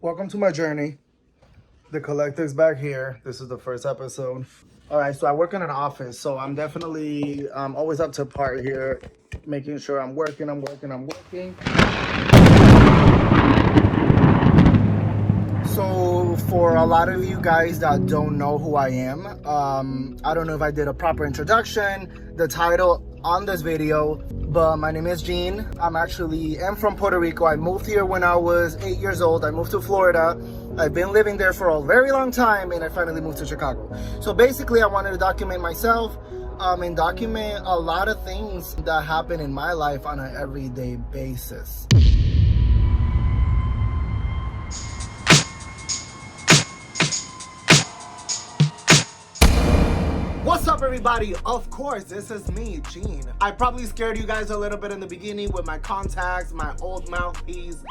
Welcome to my journey. The Collective's back here. This is the first episode. All right, so I work in an office, so I'm definitely always up to par here, making sure I'm working. So for a lot of you guys that don't know who I am, I don't know if I did a proper introduction, the title on this video, but my name is Gene. I'm from Puerto Rico. I moved here when I was 8 years old. I moved to Florida. I've been living there for a very long time, and I finally moved to Chicago. So basically I wanted to document myself and document a lot of things that happen in my life on an everyday basis. What's up, everybody? Of course, this is me, Gene. I probably scared you guys a little bit in the beginning with my contacts, my old mouthpiece.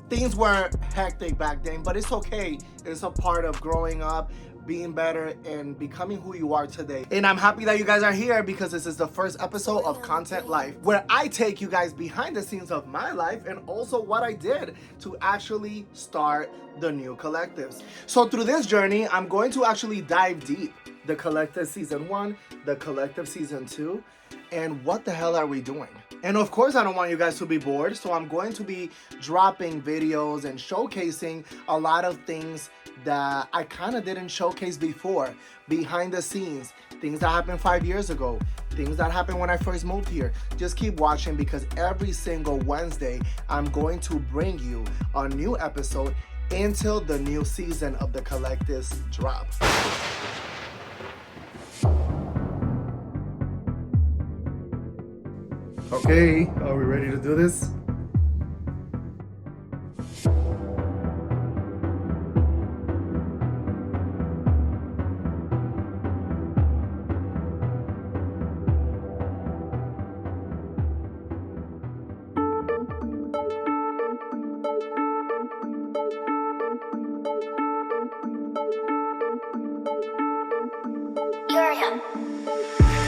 Things were hectic back then, but it's okay. It's a part of growing up, being better, and becoming who you are today. And I'm happy that you guys are here because this is the first episode of Content Life, where I take you guys behind the scenes of my life and also what I did to actually start the New Collectives. So through this journey, I'm going to actually dive deep. The Collective Season 1, The Collective Season 2, and what the hell are we doing? And of course, I don't want you guys to be bored, so I'm going to be dropping videos and showcasing a lot of things that I kind of didn't showcase before, behind the scenes, things that happened 5 years ago, things that happened when I first moved here. Just keep watching because every single Wednesday, I'm going to bring you a new episode until the new season of The Collectives drop. Okay, are we ready to do this?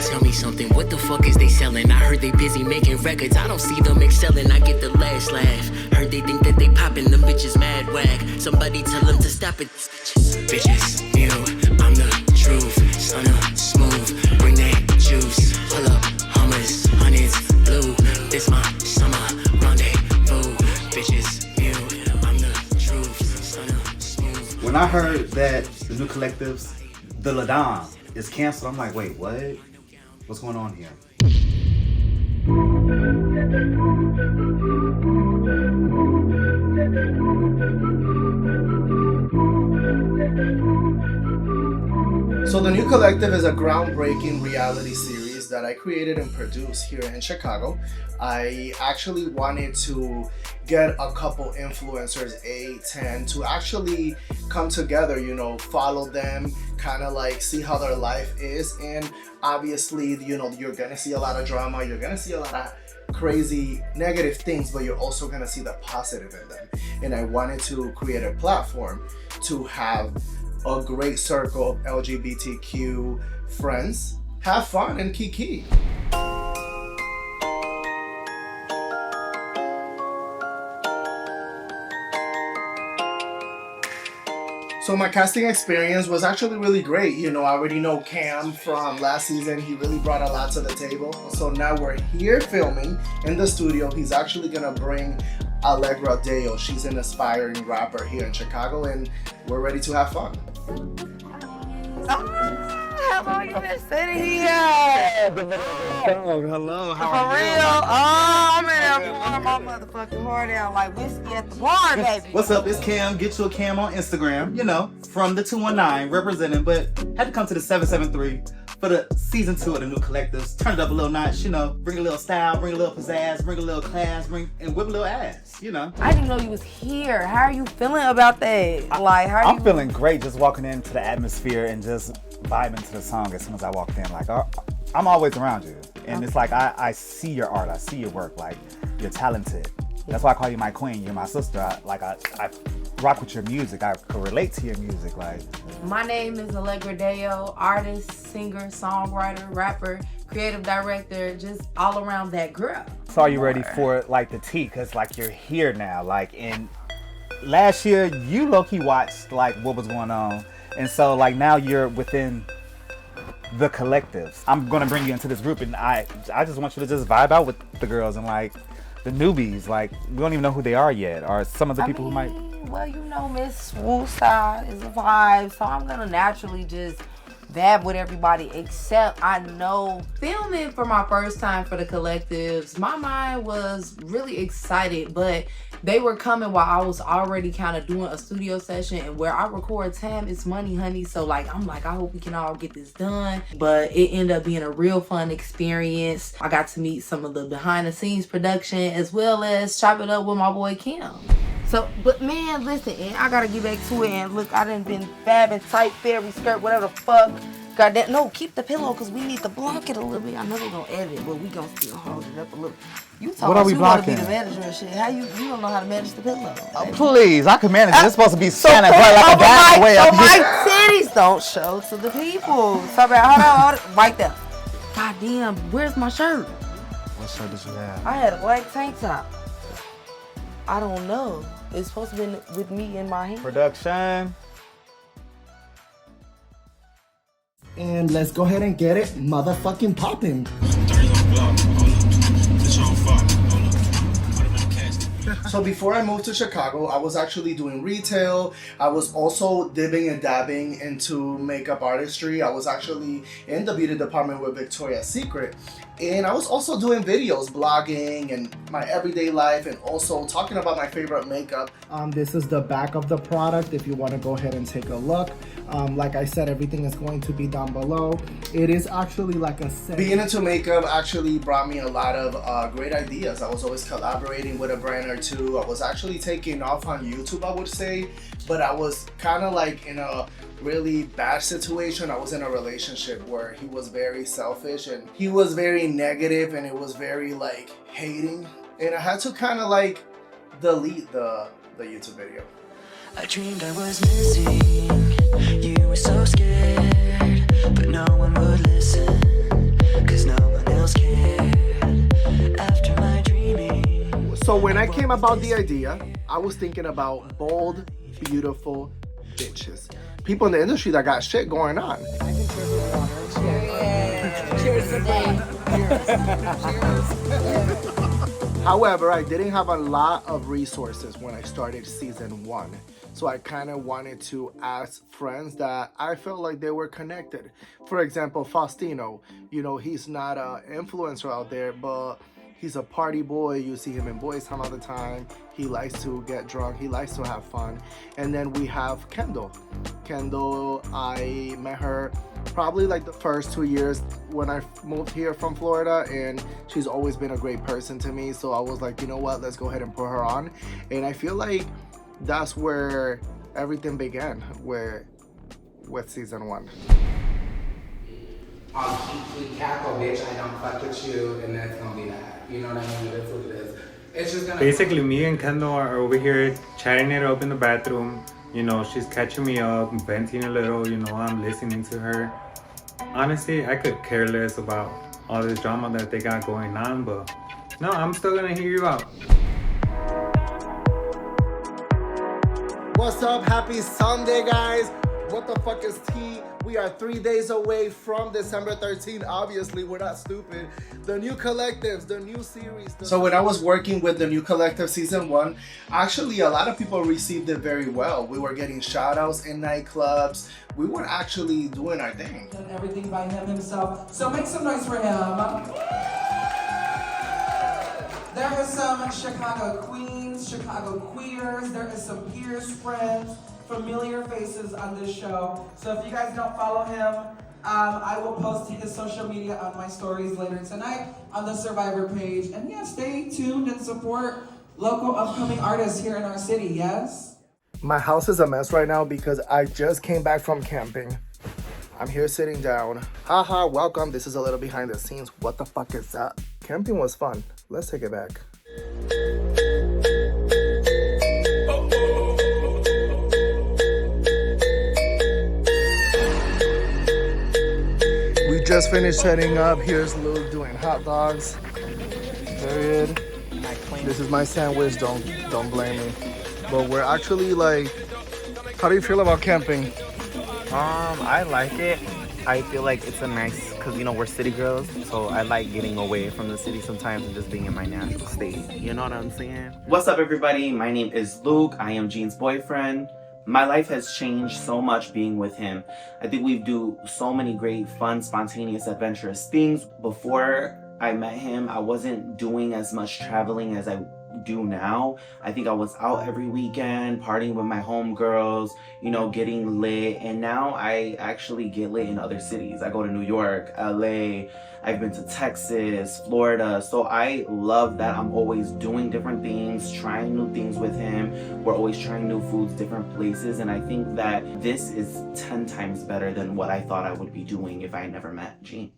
Tell me something, what the fuck is they selling? I heard they busy making records, I don't see them excelling. I get the last laugh, heard they think that they poppin', them bitches mad whack. Somebody tell them to stop it. Bitches, you, I'm the truth, son of smooth, bring that juice. Pull up, hummus, hundreds, blue, this my summer rendezvous. Bitches, you, I'm the truth, son of smooth. When I heard that the New Collectives, the Ladon, is canceled, I'm like, wait, what? What's going on here? So the New Collective is a groundbreaking reality series that I created and produced here in Chicago. I actually wanted to get a couple influencers, 8, 10, to actually come together, follow them, kind of like see how their life is. And obviously, you're gonna see a lot of drama, you're gonna see a lot of crazy negative things, but you're also gonna see the positive in them. And I wanted to create a platform to have a great circle of LGBTQ friends, have fun and kiki. So my casting experience was actually really great. I already know Cam from last season. He really brought a lot to the table. So now we're here filming in the studio. He's actually gonna bring Allegra Dale. She's an aspiring rapper here in Chicago, and we're ready to have fun. How long you been sitting here? Hello, how For real? Oh, man, I'm pouring my motherfucking heart out like whiskey at the bar, baby. What's up? It's Cam. Get you a Cam on Instagram. From the 219, representing, but had to come to the 773 for the season 2 of the New Collectives. Turn it up a little notch, bring a little style, bring a little pizzazz, bring a little class, and whip a little ass, I didn't know you was here. How are you feeling about that? Like, how are I'm you? feeling great just walking into the atmosphere and just vibing to the song as soon as I walked in. Like, I'm always around you. And it's like, I see your art, I see your work, like, you're talented. That's why I call you my queen, you're my sister. I rock with your music, I can relate to your music, like. My name is Allegra Dale, artist, singer, songwriter, rapper, creative director, just all around that girl. So are you ready for like the tea? Cause like you're here now, like in last year you low-key watched like what was going on, and so like now you're within the collectives. I'm gonna bring you into this group, and I just want you to just vibe out with the girls and like the newbies. Like we don't even know who they are yet, or some of the people who might. Well, you know, Miss Wooside is a vibe, so I'm gonna naturally just vibe with everybody, except I know filming for my first time for the collectives, my mind was really excited, but they were coming while I was already kind of doing a studio session, and where I record, time is money, honey. So like, I'm like, I hope we can all get this done. But it ended up being a real fun experience. I got to meet some of the behind the scenes production, as well as chop it up with my boy Kim. So, but man, listen, and I gotta get back to it. And look, I done been fabbing tight, fairy skirt, whatever the fuck. Goddamn, no, keep the pillow, cause we need to block it a little bit. I know they gonna edit, but we gonna still hold it up a little. You talking What are we you wanna be blocking? the manager and shit. How you don't know how to manage the pillow? Please, I can manage it. It's supposed to be standing right like a my, bat way so up here. my titties don't show to the people. So bad, hold on, right there. Goddamn, where's my shirt? What shirt did you have? I had a black tank top. I don't know. It's supposed to be with me in my hand. Production. And let's go ahead and get it motherfucking popping. So before I moved to Chicago, I was actually doing retail. I was also dipping and dabbing into makeup artistry. I was actually in the beauty department with Victoria's Secret. And I was also doing videos, blogging, and my everyday life, and also talking about my favorite makeup. This is the back of the product if you want to go ahead and take a look. Like I said, everything is going to be down below. It is actually like a set. Being into makeup actually brought me a lot of great ideas. I was always collaborating with a brand or two. I was actually taking off on YouTube, I would say, but I was kind of like in a really bad situation. I was in a relationship where he was very selfish and he was very negative, and it was very like hating, and I had to kind of like delete the YouTube video. I dreamed I was missing. You were so scared, but no one would listen, cause no one else cared. After my dreaming. So when I came about the idea, I was thinking about bold, beautiful bitches. People in the industry that got shit going on. Cheers to However, I didn't have a lot of resources when I started season 1. So I kind of wanted to ask friends that I felt like they were connected. For example, Faustino, you know, he's not an influencer out there, but he's a party boy. You see him in Boys Town all the time. He likes to get drunk. He likes to have fun. And then we have Kendall. Kendall, I met her probably like the first 2 years when I moved here from Florida, and she's always been a great person to me. So I was like, you know what, let's go ahead and put her on. And I feel like that's where everything began with season 1. Keep cackle, bitch. I don't fuck with you, and that's gonna be that. You know what I mean? That's what it is. It's just gonna. Basically, me and Kendall are over here chatting it up in the bathroom. You know, she's catching me up, venting a little. You know, I'm listening to her. Honestly, I could care less about all this drama that they got going on, but no, I'm still gonna hear you out. What's up? Happy Sunday, guys. What the fuck is tea? We are 3 days away from December 13th. Obviously, we're not stupid. The new collectives, the new series. So when I was working with the new collective season 1, actually a lot of people received it very well. We were getting shout outs in nightclubs. We were actually doing our thing. And everything by him himself. So make some noise for him. There is some Chicago queens, Chicago queers. There is some peers, friends, familiar faces on this show. So if you guys don't follow him, I will post his social media on my stories later tonight on the Survivor page. And yeah, stay tuned and support local upcoming artists here in our city, yes? My house is a mess right now because I just came back from camping. I'm here sitting down. Haha, welcome. This is a little behind the scenes. What the fuck is that? Camping was fun. Let's take it back. We just finished setting up. Here's Luke doing hot dogs. Period. This is my sandwich. Don't blame me. but we're actually like, how do you feel about camping? I like it. I feel like it's a nice, because you know we're city girls, so I like getting away from the city sometimes and just being in my natural state. You know what I'm saying? What's up, everybody? My name is Luke. I am Jean's boyfriend. My life has changed so much being with him. I think we do so many great, fun, spontaneous, adventurous things. Before I met him, I wasn't doing as much traveling as I do now. I think I was out every weekend, partying with my homegirls, you know, getting lit. And now I actually get lit in other cities. I go to New York, LA, I've been to Texas, Florida. So I love that I'm always doing different things, trying new things with him. We're always trying new foods, different places. And I think that this is 10 times better than what I thought I would be doing if I never met Jean.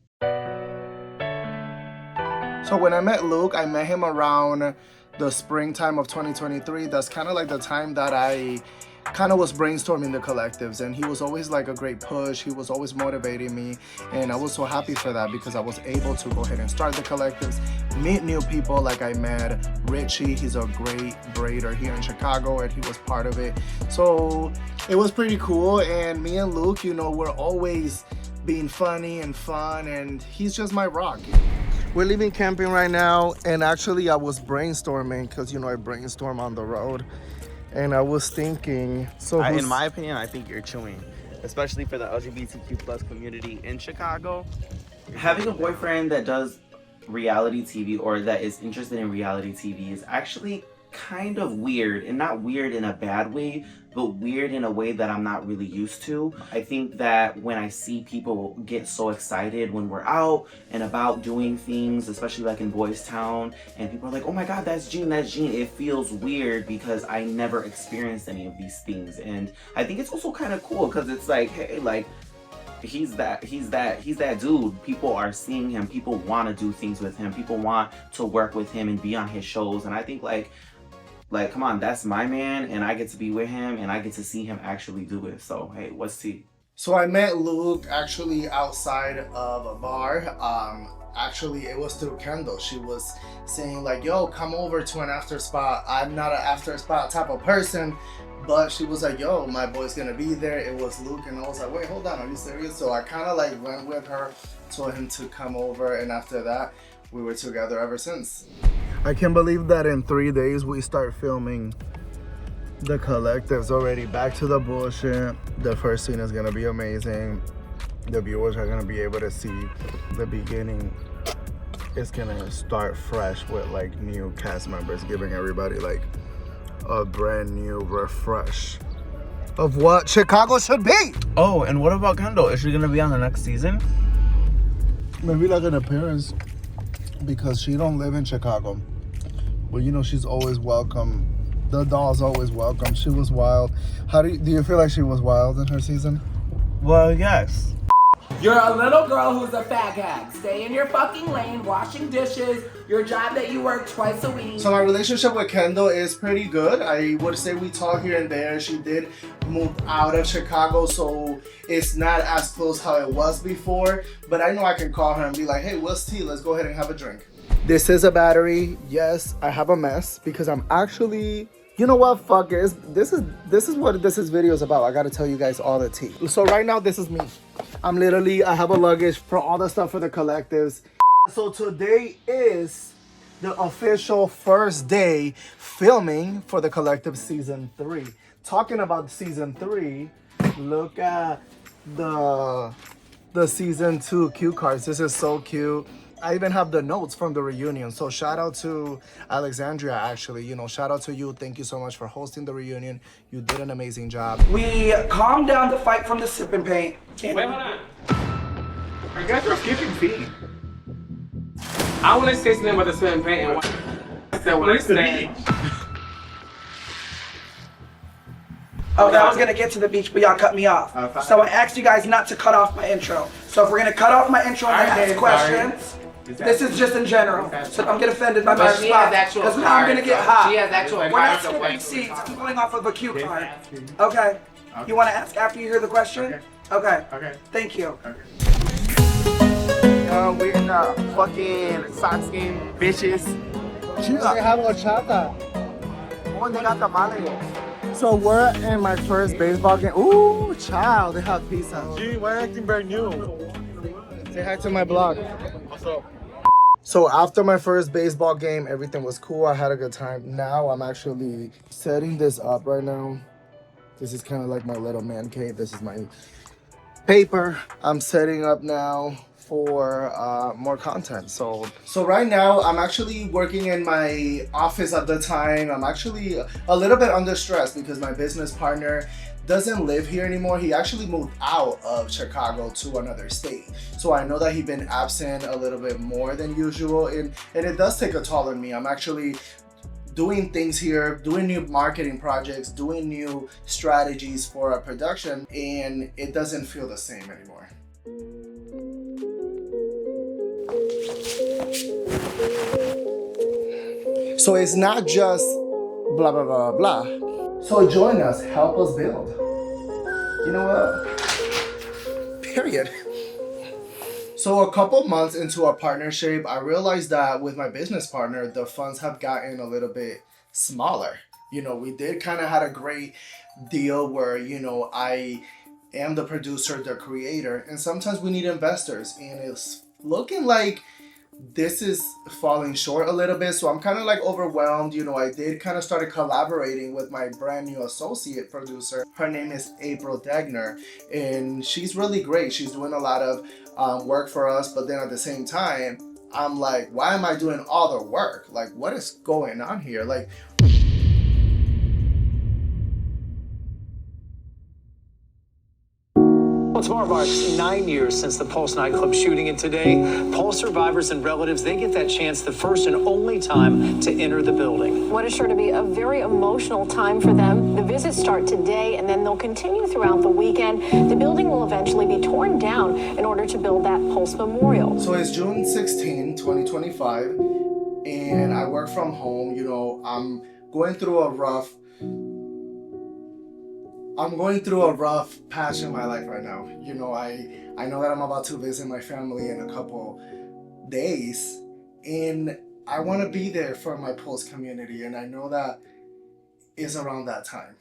So when I met Luke, I met him around the springtime of 2023. That's kind of like the time that I kind of was brainstorming the collectives, and he was always like a great push. He was always motivating me, and I was so happy for that because I was able to go ahead and start the collectives, meet new people. Like I met Richie, he's a great braider here in Chicago, and he was part of it. So it was pretty cool, and me and Luke, you know, we're always being funny and fun, and he's just my rock. We're leaving camping right now, and actually I was brainstorming because, you know, I brainstorm on the road, and I was thinking, so In my opinion, I think you're chewing, especially for the LGBTQ plus community in Chicago. Having a boyfriend that does reality TV or that is interested in reality TV is actually kind of weird, and not weird in a bad way, but weird in a way that I'm not really used to. I think that when I see people get so excited when we're out and about doing things, especially like in Boys Town, and people are like, oh my God, that's Jean, it feels weird because I never experienced any of these things. And I think it's also kind of cool because it's like, hey, like, he's that dude. People are seeing him, people want to do things with him, people want to work with him and be on his shows. And I think like come on, that's my man, and I get to be with him, and I get to see him actually do it. So hey, what's tea? So I met Luke actually outside of a bar. Actually it was through Kendall. She was saying like, yo, come over to an after spot. I'm not an after spot type of person, but she was like, yo, my boy's gonna be there. It was Luke, and I was like, wait, hold on, are you serious? So I kind of like went with her, told him to come over, and after that we were together ever since. I can't believe that in 3 days we start filming the collectives already. Back to the bullshit. The first scene is gonna be amazing. The viewers are gonna be able to see the beginning. It's gonna start fresh with like new cast members, giving everybody like a brand new refresh of what Chicago should be. Oh, and what about Kendall? Is she gonna be on the next season? Maybe like an appearance, because she don't live in Chicago. But you know, she's always welcome. The doll's always welcome. She was wild. Do you feel like she was wild in her season? Well, yes. You're a little girl who's a fag hag. Stay in your fucking lane, washing dishes, your job that you work twice a week. So my relationship with Kendall is pretty good. I would say we talk here and there. She did move out of Chicago, so it's not as close how it was before. But I know I can call her and be like, hey, what's tea? Let's go ahead and have a drink. This is a battery. Yes, I have a mess because I'm actually, you know what, fuck it. This is what this video is about. I gotta tell you guys all the tea. So right now, this is me. I have a luggage for all the stuff for the collectives. So today is the official first day filming for the collective season 3. Talking about season 3, look at the season 2 cue cards. This is so cute. I even have the notes from the reunion. So shout out to Alexandria, actually. You know, shout out to you. Thank you so much for hosting the reunion. You did an amazing job. We calmed down the fight from the sipping paint. Wait, hold on. You guys are skipping feet. I want to say something about the sipping paint and what I said when I said. Okay, I was gonna get to the beach, but y'all cut me off. So I asked you guys not to cut off my intro. So if we're gonna cut off my intro and ask questions, this is just in general. So don't get offended by my response, because now I'm gonna get hot. She has actual We're not skipping seats. I'm going off of a cue card. Okay. You want to ask after you hear the question? Okay. Thank you. We're in the fucking Sox game, bitches. They have horchata. Oh, they got tamales. So we're in my first baseball game. Ooh, child, they have pizza. Gee, why acting brand new? Say hi to my blog. What's up? So after my first baseball game, everything was cool. I had a good time. Now I'm actually setting this up right now. This is kind of like my little man cave. This is my paper. I'm setting up now for more content. So right now I'm actually working in my office at the time. I'm actually a little bit under stress because my business partner doesn't live here anymore. He actually moved out of Chicago to another state. So I know that he's been absent a little bit more than usual, and it does take a toll on me. I'm actually doing things here, doing new marketing projects, doing new strategies for our production, and it doesn't feel the same anymore. So it's not just blah, blah, blah, blah. So join us, help us build. You know what? Period. So a couple months into our partnership, I realized that with my business partner, the funds have gotten a little bit smaller. You know, we did kind of had a great deal where, you know, I am the producer, the creator, and sometimes we need investors, and it's looking like this is falling short a little bit. So I'm kind of like overwhelmed. You know, I did kind of started collaborating with my brand new associate producer. Her name is April Degner, and she's really great. She's doing a lot of work for us, but then at the same time, I'm like, why am I doing all the work? Like, what is going on here? Like, Well, tomorrow marks 9 years since the Pulse nightclub shooting, and today, Pulse survivors and relatives, they get that chance the first and only time to enter the building. What is sure to be a very emotional time for them. The visits start today, and then they'll continue throughout the weekend. The building will eventually be torn down in order to build that Pulse Memorial. So it's June 16, 2025, and I work from home. You know, I'm going through a rough patch in my life right now. You know, I know that I'm about to visit my family in a couple days, and I want to be there for my Pulse community, and I know that is around that time.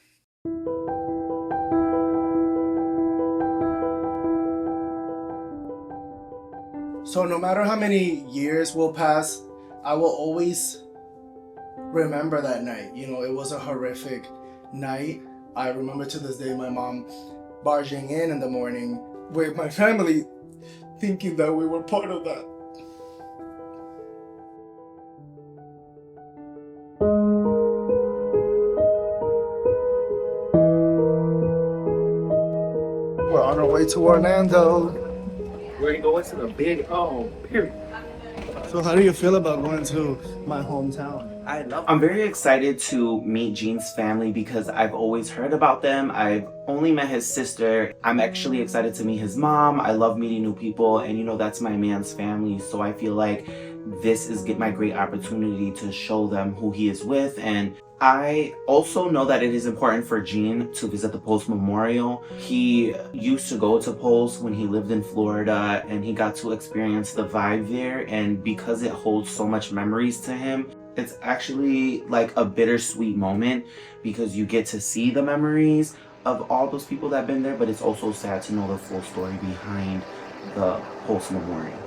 So no matter how many years will pass, I will always remember that night. You know, it was a horrific night. I remember to this day my mom barging in the morning with my family, thinking that we were part of that. We're on our way to Orlando. We're going to the big O, period. So how do you feel about going to my hometown? I'm very excited to meet Gene's family because I've always heard about them. I've only met his sister. I'm actually excited to meet his mom. I love meeting new people, and you know, that's my man's family. So I feel like this is my great opportunity to show them who he is with. And I also know that it is important for Gene to visit the Pulse Memorial. He used to go to Pulse when he lived in Florida, and he got to experience the vibe there. And because it holds so much memories to him, it's actually like a bittersweet moment because you get to see the memories of all those people that have been there, but it's also sad to know the full story behind the Pulse Memorial.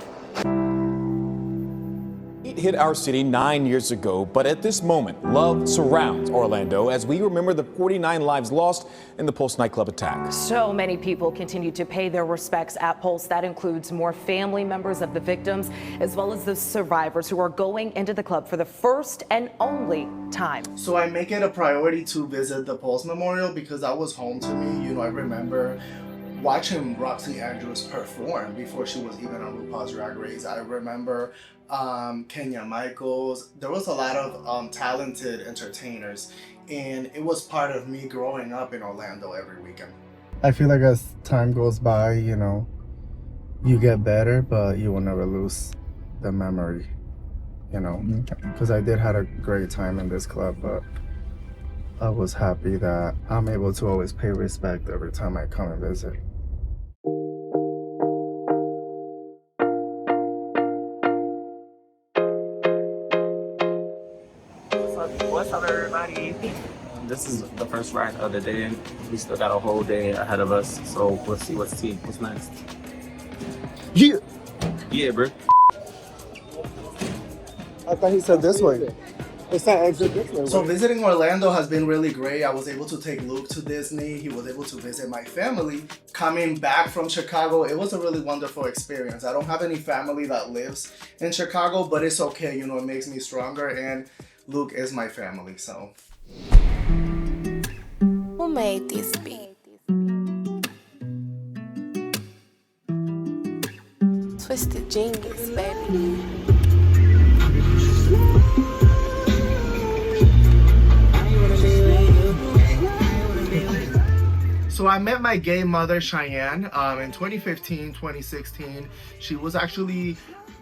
It hit our city 9 years ago, but at this moment, love surrounds Orlando as we remember the 49 lives lost in the Pulse nightclub attack. So many people continue to pay their respects at Pulse. That includes more family members of the victims, as well as the survivors who are going into the club for the first and only time. So I make it a priority to visit the Pulse Memorial because that was home to me. You know, I remember watching Roxy Andrews perform before she was even on RuPaul's Drag Race. I remember Kenya Michaels. There was a lot of talented entertainers, and it was part of me growing up in Orlando every weekend. I feel like as time goes by, you know, you get better, but you will never lose the memory, you know, because I did have a great time in this club, but I was happy that I'm able to always pay respect every time I come and visit. What's up, everybody? this is the first ride of the day, and we still got a whole day ahead of us. So we'll see what's next. Yeah, bro. I thought he said this way. It's not exit this way. So visiting Orlando has been really great. I was able to take Luke to Disney. He was able to visit my family. Coming back from Chicago, it was a really wonderful experience. I don't have any family that lives in Chicago, but it's okay. You know, it makes me stronger, and Luke is my family, so. Who made this beat? Twisted Genius, baby. So I met my gay mother, Cheyenne, in 2015, 2016. She was actually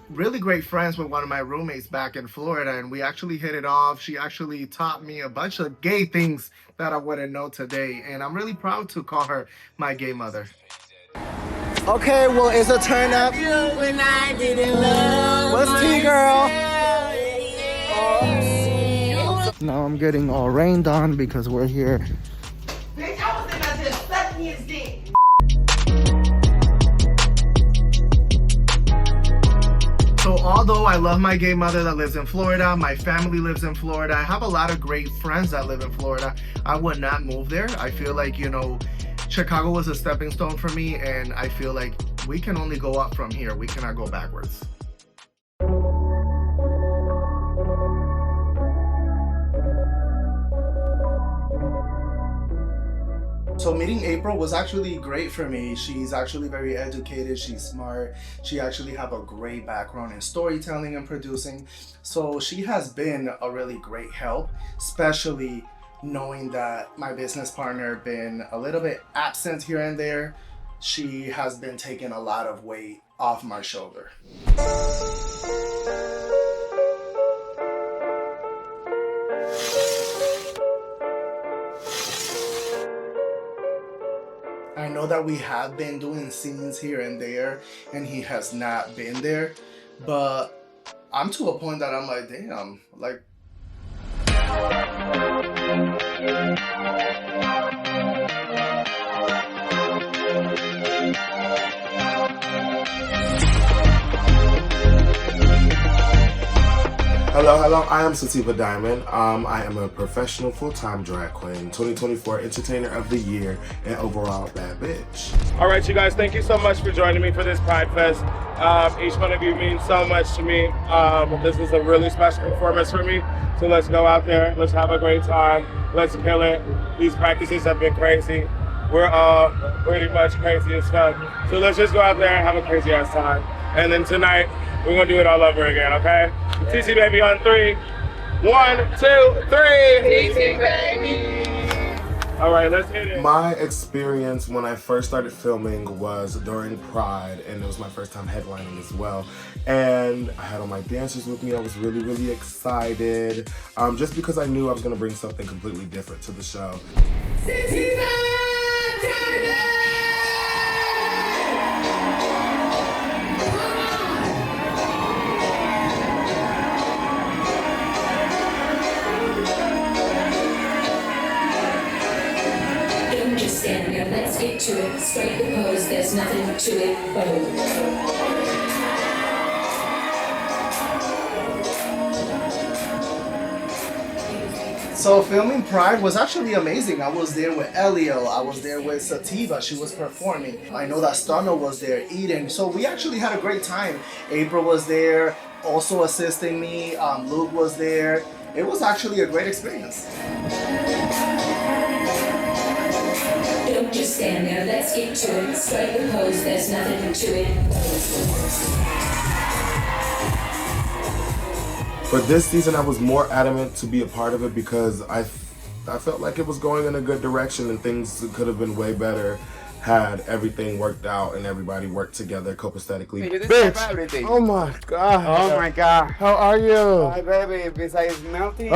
really great friends with one of my roommates back in Florida, and we actually hit it off. She actually taught me a bunch of gay things that I wouldn't know today, and I'm really proud to call her my gay mother. Okay, well, it's a turn up. When I didn't love What's tea, girl? Now I'm getting all rained on because we're here. Bitch, I was thinking about just sucking his dick. So although I love my gay mother that lives in Florida, my family lives in Florida, I have a lot of great friends that live in Florida, I would not move there. I feel like, you know, Chicago was a stepping stone for me, and I feel like we can only go up from here. We cannot go backwards. So meeting April was actually great for me. She's actually very educated, she's smart. She actually have a great background in storytelling and producing. So she has been a really great help, especially knowing that my business partner been a little bit absent here and there. She has been taking a lot of weight off my shoulder. I know that we have been doing scenes here and there, and he has not been there, but I'm to a point that I'm like, damn, like. Hello, I am Sativa Diamond. I am a professional full-time drag queen, 2024 Entertainer of the Year, and overall bad bitch. All right, you guys, thank you so much for joining me for this Pride Fest. Each one of you means so much to me. This is a really special performance for me. So let's go out there, let's have a great time, let's kill it. These practices have been crazy. We're all pretty much crazy as fuck. So let's just go out there and have a crazy ass time. And then tonight, we're gonna do it all over again, okay? TC Baby on 3. 1, 2, 3. TC Baby. All right, let's hit it. My experience when I first started filming was during Pride, and it was my first time headlining as well. And I had all my dancers with me. I was really, really excited, just because I knew I was gonna bring something completely different to the show. Let's get to it. Strike the pose, there's nothing to it. So filming Pride was actually amazing. I was there with Elio, I was there with Sativa, she was performing. I know that Stunner was there, Eden. So we actually had a great time. April was there, also assisting me. Luke was there. It was actually a great experience. Don't just stand there, let's get to it. Strike the pose, there's nothing to it. But this season I was more adamant to be a part of it because I felt like it was going in a good direction and things could have been way better had everything worked out and everybody worked together copacetically. Bitch! Oh my god! Oh my god! How are you? Hi baby, besides melting.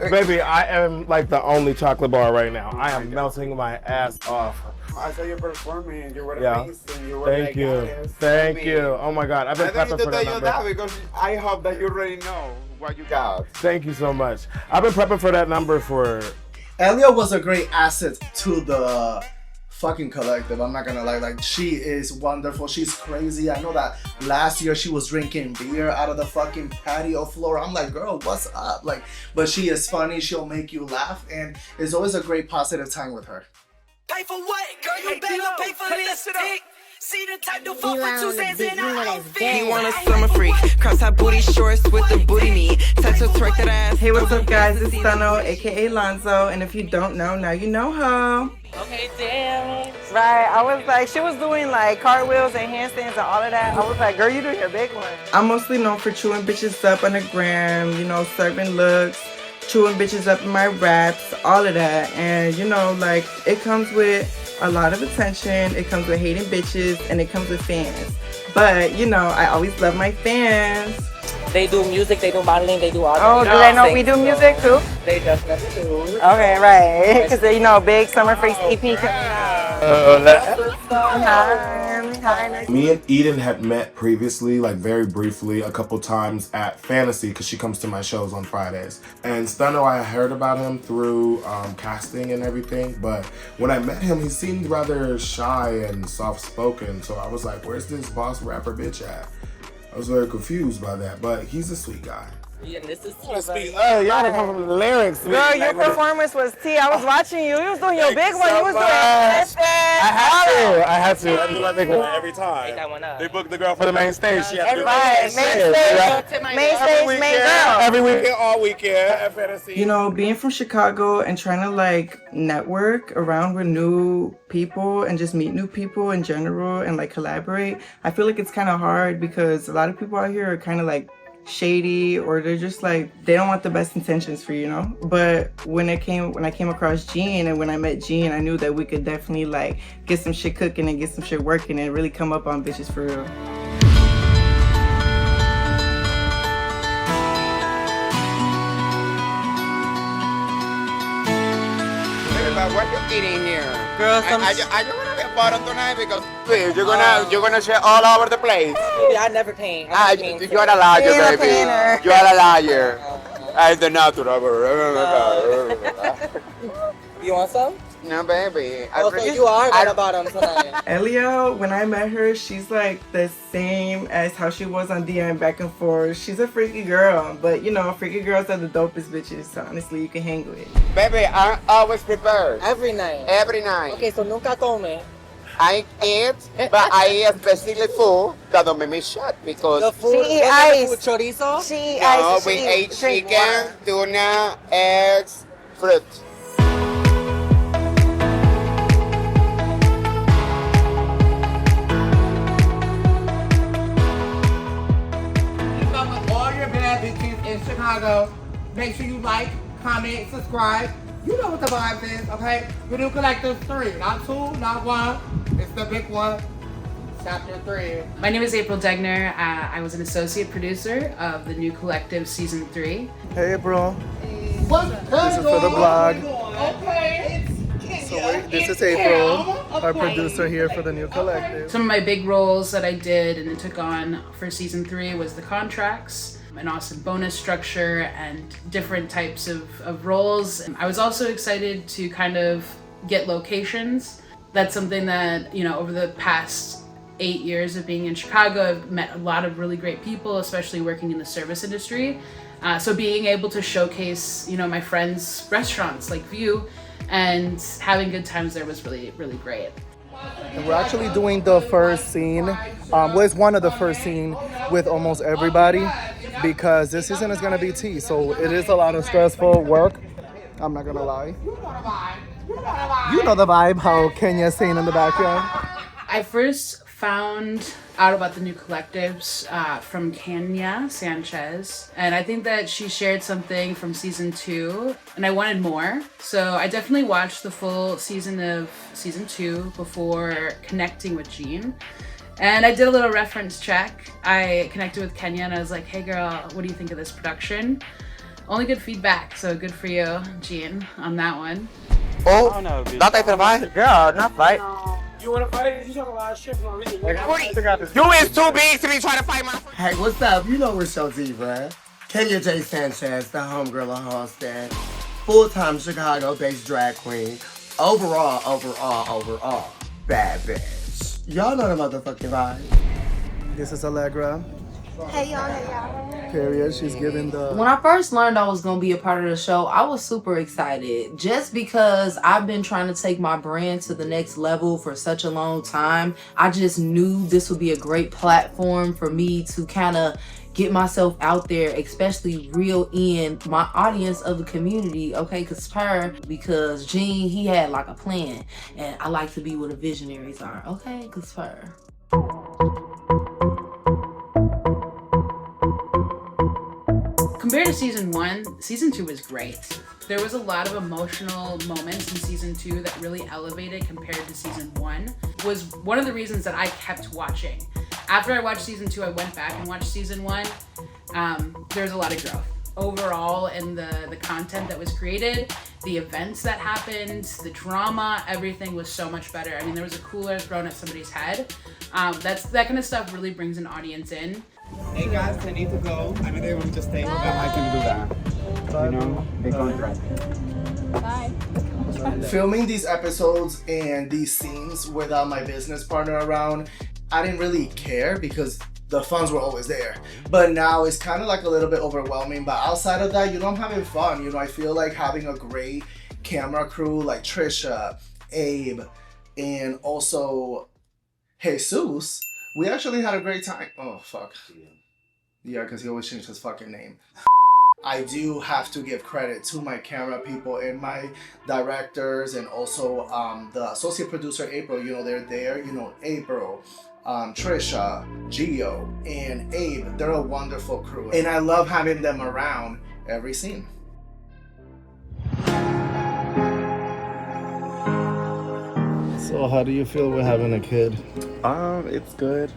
Baby, I am like the only chocolate bar right now. I am melting my ass off. I saw you performing and you were amazing. You were Thank you. Thank you. Oh my god, I've been prepping for that number. Because I hope that you already know what you got. Thank you so much. I've been prepping for that number for Elia was a great asset to the fucking collective. I'm not gonna lie, like she is wonderful. She's crazy. I know that last year she was drinking beer out of the fucking patio floor. I'm like, girl, what's up? Like, but she is funny. She'll make you laugh, and it's always a great positive time with her. Pay for what? Girl, you better pay for lipstick. See the type to fuck for 2 cents in a outfit. He want a summer freak. Cross her booty shorts with the booty meat. Touch her twerk that ass. Hey, what's up, guys? It's Stunno, aka Lonzo, and if you don't know, now you know her. Okay, damn. Right, I was like, she was doing like cartwheels and handstands and all of that. I was like, girl, you doing your big one. I'm mostly known for chewing bitches up on the gram, you know, serving looks, chewing bitches up in my raps, all of that. And you know, like, it comes with a lot of attention, it comes with hating bitches, and it comes with fans. But, you know, I always love my fans. They do music, they do modeling, they do all that. Oh, do they know we do music too? They definitely do. Okay, right. Because, you know, big Summer Freaks EP coming out. Hi. Me and Eden had met previously, like very briefly, a couple times at Fantasy, because she comes to my shows on Fridays. And Stunno, I heard about him through casting and everything, but when I met him, he seemed rather shy and soft-spoken, so I was like, where's this boss rapper bitch at? I was very confused by that, but he's a sweet guy. Yeah, this is y'all come from the lyrics. Girl, your performance was T. I was watching you. You was doing your big one. You was doing I had to. I do my big one every time. They booked the girl for the main stage. She had to do main stage, main girl. Every weekend, all weekend at Fantasy. You know, being from Chicago and trying to like network around with new people and just meet new people in general and like collaborate, I feel like it's kind of hard because a lot of people out here are kind of like shady, or they're just like, they don't want the best intentions for you, you know. But when I came across Gene, and when I met Gene, I knew that we could definitely like get some shit cooking and get some shit working and really come up on bitches for real. What you eating here? Girl, are you gonna get bottom tonight? Because please, you're gonna share all over the place. Baby, I never paint. You're a liar, baby. You're a liar. I'm the natural. You want some? No, baby. Okay, you are at the bottom tonight. Elia, when I met her, she's like the same as how she was on DM back and forth. She's a freaky girl, but you know, freaky girls are the dopest bitches, so honestly, you can hang with. Baby, I'm always prepared. Every night? Every night. Okay, so nunca come. I eat, but I eat specifically food that don't make me shut because the food, she eat ice. Food chorizo? She eat no, ice. we ate chicken, tuna, eggs, fruit. In Chicago, make sure you like, comment, subscribe. You know what the vibes is, okay? The New Collective 3, not 2, not 1. It's the big one. Chapter 3. My name is April Degner. I was an associate producer of the New Collective Season 3. Hey April. What's This is for the blog. Okay. This is April, our producer here for the New Collective. Some of my big roles that I did and took on for Season 3 was the contracts, an awesome bonus structure, and different types of roles. I was also excited to kind of get locations. That's something that, you know, over the past 8 years of being in Chicago, I've met a lot of really great people, especially working in the service industry. So being able to showcase, you know, my friends' restaurants like View and having good times there was really, really great. And we're actually doing the first scene, it's one of the first scene with almost everybody, because this season is gonna be tea, so it is a lot of stressful work. I'm not gonna lie. You know the vibe, how Kenya's saying in the backyard. I first found out about the New Collectives from Kenya Sanchez, and I think that she shared something from Season 2, and I wanted more. So I definitely watched the full season of Season 2 before connecting with Gene. And I did a little reference check. I connected with Kenya and I was like, hey girl, what do you think of this production? Only good feedback, so good for you, Gene, on that one. Oh, not that fight? Girl, not fight. You wanna fight? You talk about shit for a reason. You is too big to be trying to fight my. Hey, what's up? You know we're Show Zebra. Kenya J. Sanchez, the homegirl of Halstead. full-time Chicago-based drag queen. Overall, bad bitch. Y'all know the motherfucking vibe. This is Allegra. Hey y'all, Period. She's giving the. When I first learned I was going to be a part of the show, I was super excited just because I've been trying to take my brand to the next level for such a long time. I just knew this would be a great platform for me to kind of get myself out there, especially reel in my audience of the community, okay? Because Gene, he had like a plan, and I like to be where the visionaries are, okay? Because Compared to season 1, season 2 was great. There was a lot of emotional moments in season 2 that really elevated compared to season 1. Was one of the reasons that I kept watching. After I watched season 2, I went back and watched season 1. There's a lot of growth overall in the content that was created, the events that happened, the drama, everything was so much better. I mean, there was a cooler thrown at somebody's head. That kind of stuff really brings an audience in. Hey guys, I need to go. I mean, they will just stay with them. I can do that. You know, they contract. Bye. Filming these episodes and these scenes without my business partner around, I didn't really care because the funds were always there. But now it's kind of like a little bit overwhelming. But outside of that, I'm having fun. I feel like having a great camera crew like Trisha, Abe, and also Jesus. We actually had a great time. Oh, fuck. Yeah, because he always changed his fucking name. I do have to give credit to my camera people and my directors and also the associate producer, April. They're there. April, Trisha, Gio, and Abe. They're a wonderful crew. And I love having them around every scene. So how do you feel with having a kid? It's good.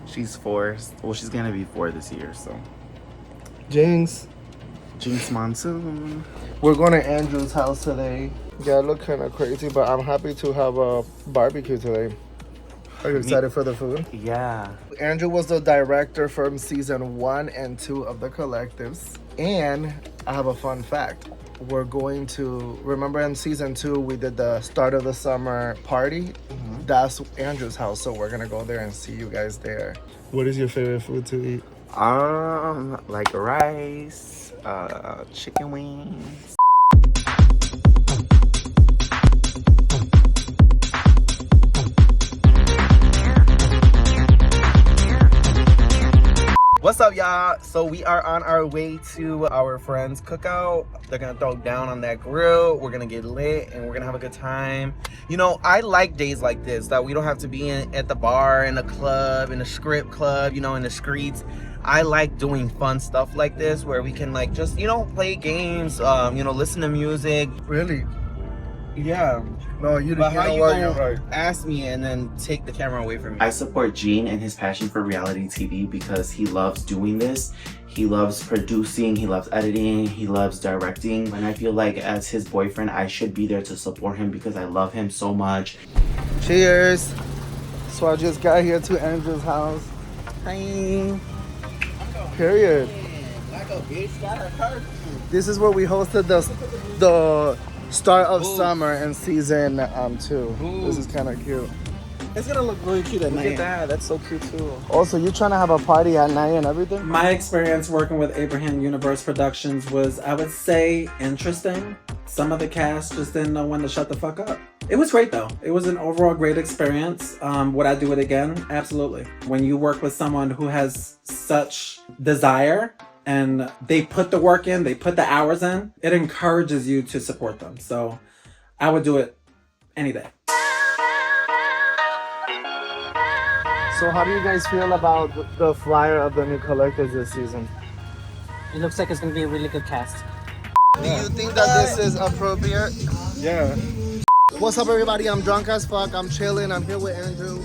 She's 4. Well, she's gonna be 4 this year, so. Jinx Monsoon. We're going to Andrew's house today. Yeah, I look kind of crazy, but I'm happy to have a barbecue today. Are you excited for the food? Yeah. Andrew was the director from season 1 and 2 of The Collectives. And I have a fun fact. We're going to, remember in season 2, we did the start of the summer party? That's Andrew's house, so we're gonna go there and see you guys there. What is your favorite food to eat? Like rice, chicken wings. What's up, y'all? So we are on our way to our friend's cookout. They're gonna throw down on that grill. We're gonna get lit and we're gonna have a good time. I like days like this, that we don't have to be at the bar, in the club, in the script club, in the streets. I like doing fun stuff like this where we can just, play games, listen to music. Really? Yeah. No, you But how know you what? gonna You're right. ask me and then take the camera away from me? I support Gene and his passion for reality TV because he loves doing this. He loves producing, he loves editing, he loves directing. And I feel like as his boyfriend, I should be there to support him because I love him so much. Cheers. So I just got here to Andrew's house. Hi. Period. Like a bitch got her car. This is where we hosted the start of summer in season 2. This is kind of cute. It's gonna look really cute at night. Look at that. That's so cute too. Also, you trying to have a party at night and everything? My experience working with Abraham Universe Productions was, I would say, interesting. Some of the cast just didn't know when to shut the fuck up. It was great though. It was an overall great experience. Would I do it again? Absolutely. When you work with someone who has such desire and they put the work in, they put the hours in, it encourages you to support them. So I would do it any day. So how do you guys feel about the flyer of the new Collectives this season? It looks like it's going to be a really good cast. Do you think that this is appropriate? Yeah. What's up, everybody? I'm drunk as fuck. I'm chilling. I'm here with Andrew.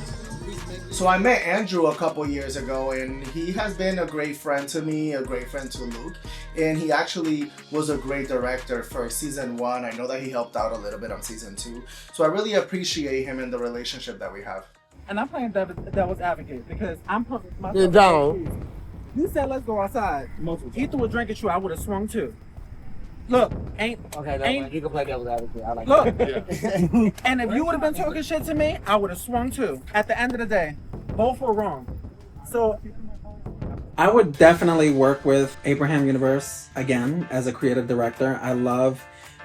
So I met Andrew a couple years ago, and he has been a great friend to me, a great friend to Luke, and he actually was a great director for season 1. I know that he helped out a little bit on season 2. So I really appreciate him and the relationship that we have. And I'm playing devil's advocate because I'm perfect. You don't. You said let's go outside. He threw a drink at you, I would have swung too. Look, ain't Okay, ain't you can play devil's advocate. I like look. that. And if you would have been talking shit to me, I would have swung too. At the end of the day, both were wrong. So I would definitely work with Abraham Universe again as a creative director. I love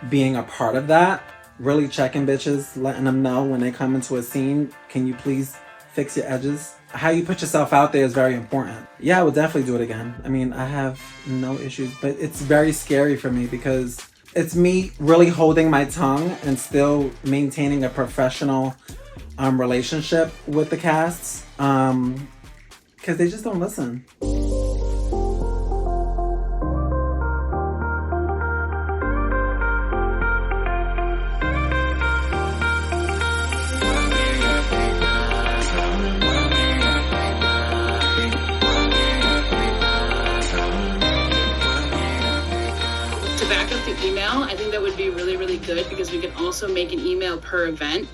being a part of that. Really checking bitches, letting them know when they come into a scene, can you please fix your edges? How you put yourself out there is very important. Yeah, I would definitely do it again. I mean, I have no issues, but it's very scary for me because it's me really holding my tongue and still maintaining a professional relationship with the casts because they just don't listen. Email, I think that would be really, really good because we could also make an email per event,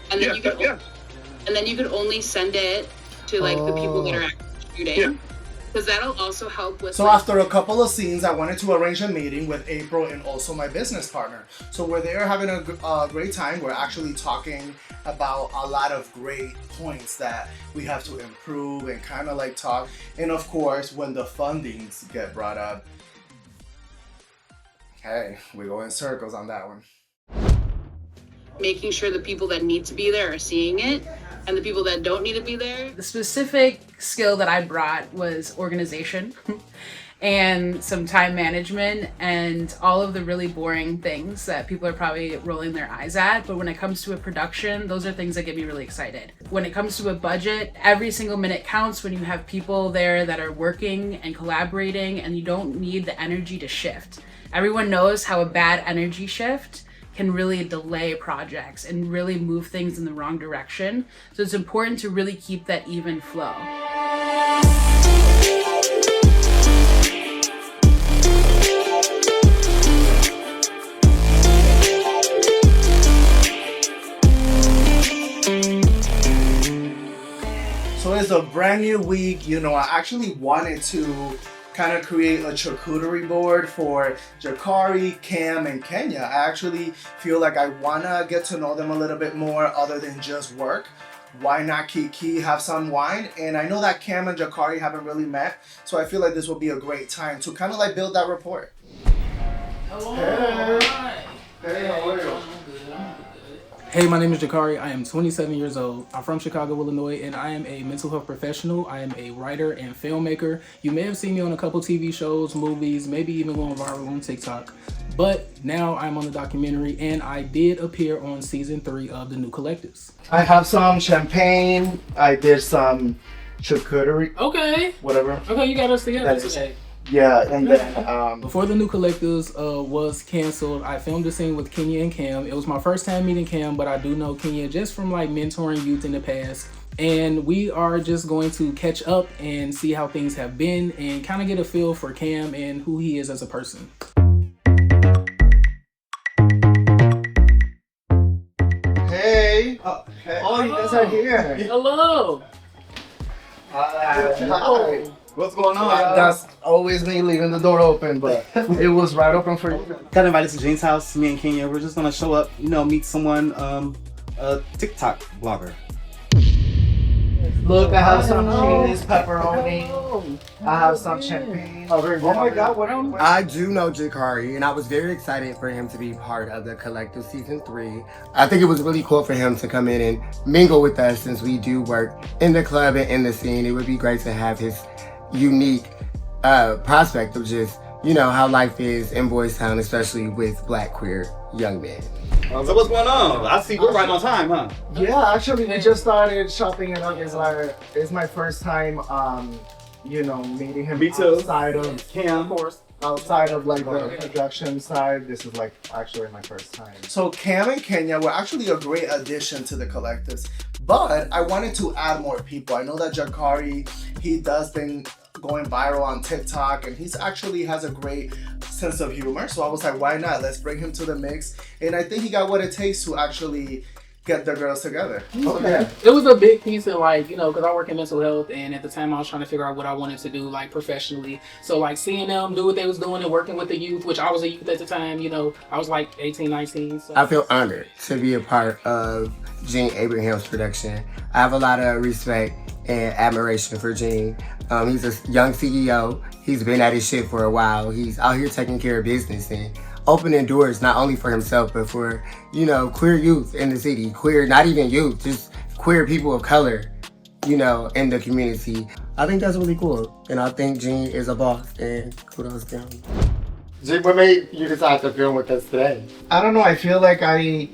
and then and then you could only send it to like the people that are actually shooting, because that'll also help with. So after a couple of scenes, I wanted to arrange a meeting with April and also my business partner. So we're there having a great time. We're actually talking about a lot of great points that we have to improve and kind of like talk. And of course, when the fundings get brought up, hey, we go in circles on that one. Making sure the people that need to be there are seeing it, and the people that don't need to be there. The specific skill that I brought was organization and some time management and all of the really boring things that people are probably rolling their eyes at. But when it comes to a production, those are things that get me really excited. When it comes to a budget, every single minute counts when you have people there that are working and collaborating, and you don't need the energy to shift. Everyone knows how a bad energy shift can really delay projects and really move things in the wrong direction. So it's important to really keep that even flow. So it's a brand new week. You know, I actually wanted to kind of create a charcuterie board for Jakari, Cam, and Kenya. I actually feel like I wanna get to know them a little bit more other than just work. Why not Kiki have some wine? And I know that Cam and Jakari haven't really met, so I feel like this will be a great time to kind of like build that rapport. Hello. Hey. Hey, how are you? Hey, my name is Jakari. I am 27 years old. I'm from Chicago, Illinois, and I am a mental health professional. I am a writer and filmmaker. You may have seen me on a couple TV shows, movies, maybe even going viral on TikTok. But now I'm on the documentary, and I did appear on season 3 of The New Collectives. I have some champagne. I did some charcuterie. Okay. Whatever. Okay, you got us together today. Yeah, and then before The New Collectives was canceled, I filmed a scene with Kenya and Cam. It was my first time meeting Cam, but I do know Kenya just from like mentoring youth in the past. And we are just going to catch up and see how things have been and kind of get a feel for Cam and who he is as a person. Hey. Oh, you guys are here. Hello. Hi. What's going on? That's always me leaving the door open, but it was right open for you. Got invited to Jane's house, me and Kenya. We're just gonna show up, you know, meet someone, a TikTok blogger. Look, I have some cheese, pepperoni. I have some champagne. Oh my God, what am I do know Jakari, and I was very excited for him to be part of the Collective Season 3. I think it was really cool for him to come in and mingle with us since we do work in the club and in the scene. It would be great to have his unique prospect of just, you know, how life is in Boys Town, especially with Black queer young men. So what's going on? I see we're right on time, huh? Yeah, actually, we just started shopping it up. It's my first time, you know, meeting him. Me too. Outside of Cam, of course. Outside of like the production side, this is like actually my first time. So Cam and Kenya were actually a great addition to the Collectives, but I wanted to add more people. I know that Jakari, he does been going viral on TikTok, and he's actually has a great sense of humor. So I was like, why not? Let's bring him to the mix. And I think he got what it takes to actually get the girls together. Okay. It was a big piece of like, you know, because I work in mental health, and at the time I was trying to figure out what I wanted to do like professionally. So like seeing them do what they was doing and working with the youth, which I was a youth at the time, you know, I was like 18, 19. So. I feel honored to be a part of Gene Abraham's production. I have a lot of respect and admiration for Gene. He's a young CEO. He's been at his shit for a while. He's out here taking care of business and opening doors not only for himself, but for, you know, queer youth in the city. Queer, not even youth, just queer people of color, you know, in the community. I think that's really cool. And I think Gene is a boss, and kudos to him. Gene, what made you decide to film with us today? I don't know, I feel like I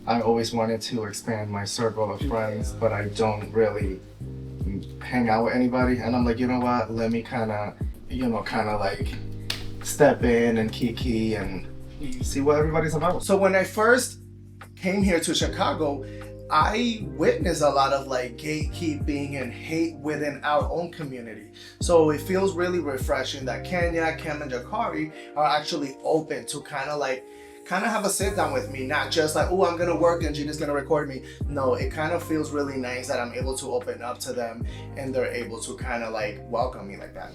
always wanted to expand my circle of friends, but I don't really hang out with anybody. And I'm like, you know what, let me kind of like step in and kiki and see what everybody's about. So when I first came here to Chicago, I witnessed a lot of like gatekeeping and hate within our own community. So it feels really refreshing that Kenya, Cam, and Jakari are actually open to kind of have a sit down with me, not just like, oh, I'm gonna work and Gina's gonna record me. No, it kind of feels really nice that I'm able to open up to them and they're able to kind of like welcome me like that.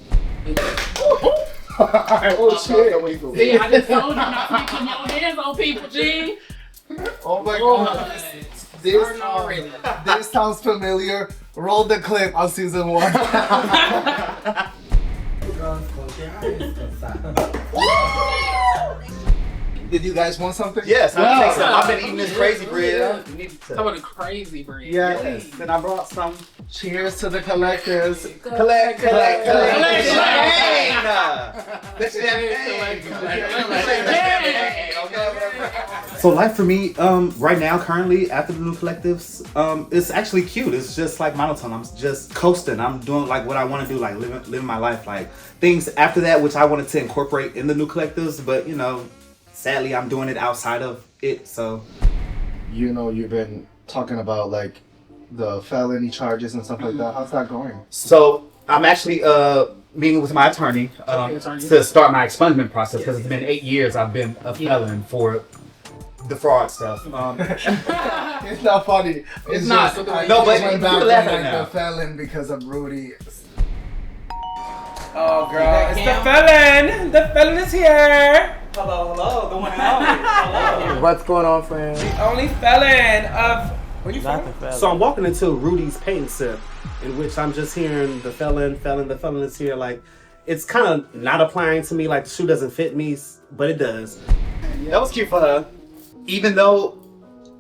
Oh shit. See, I just told you not to be putting your hands on people, G. Oh my god. This sounds familiar. Roll the clip on season 1. Did you guys want something? Yes, I'll take some. I've been eating this crazy bread. Talk about the crazy bread. Yes, and I brought some. Cheers to the collectors. Collect. So life for me, right now, currently, after the new collectives, it's actually cute. It's just like monotone. I'm just coasting. I'm doing like what I want to do, like living my life. Like things after that, which I wanted to incorporate in the new collectives, but you know, sadly, I'm doing it outside of it. So, you know, you've been talking about like the felony charges and stuff like that. How's that going? So I'm actually meeting with my attorney to start my expungement process because it's been 8 years I've been a felon for the fraud stuff. It's not funny. It's not. Just, No, but went you back can laugh to, at like, now. the felon because of Rudy. Oh girl, it's the felon! The felon is here! Hello, the one and only. Hello. What's going on, friend? The only felon of... Where you from? So I'm walking into Rudy's paint sip, in which I'm just hearing the felon is here. Like, it's kind of not applying to me. Like, the shoe doesn't fit me, but it does. That was cute for her. Even though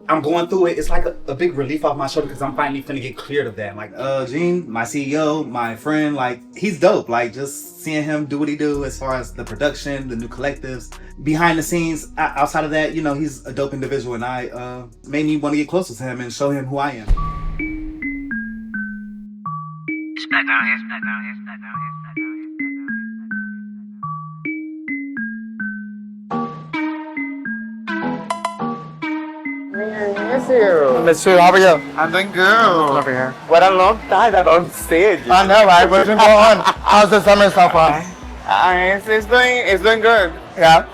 I'm going through it, it's like a big relief off my shoulder because I'm finally finna get cleared of that. Like, Gene, my CEO, my friend, like, he's dope. Like, just seeing him do what he do as far as the production, the new collectives, behind the scenes, outside of that, you know, he's a dope individual, and I made me want to get closer to him and show him who I am. Miss you. Miss you. How are you? I'm doing good. Over here. What a long time on stage. I know, right? What's been going on? How's the summer so far? It's doing good. Yeah.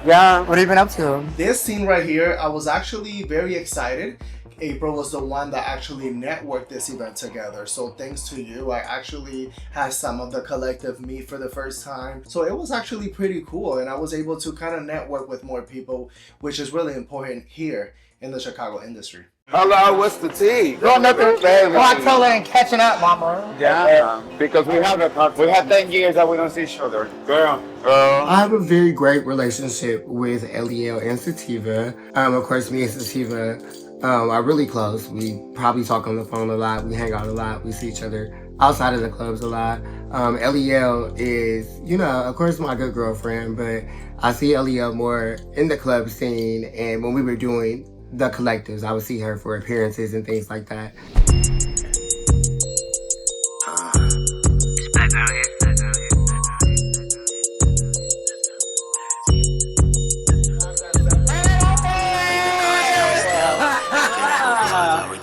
Yeah. What have you been up to? This scene right here, I was actually very excited. April was the one that actually networked this event together. So thanks to you, I actually had some of the collective meet for the first time. So it was actually pretty cool, and I was able to kind of network with more people, which is really important here in the Chicago industry. Hello, what's the tea? No, nothing. Cocktail and catching up, mama. Yeah, because we have 10 years that we don't see each other. Girl. I have a very great relationship with Eliel and Sativa. Of course, me and Sativa are really close. We probably talk on the phone a lot. We hang out a lot. We see each other outside of the clubs a lot. Eliel is, you know, of course, my good girlfriend, but I see Eliel more in the club scene, and when we were doing the collectives, I would see her for appearances and things like that.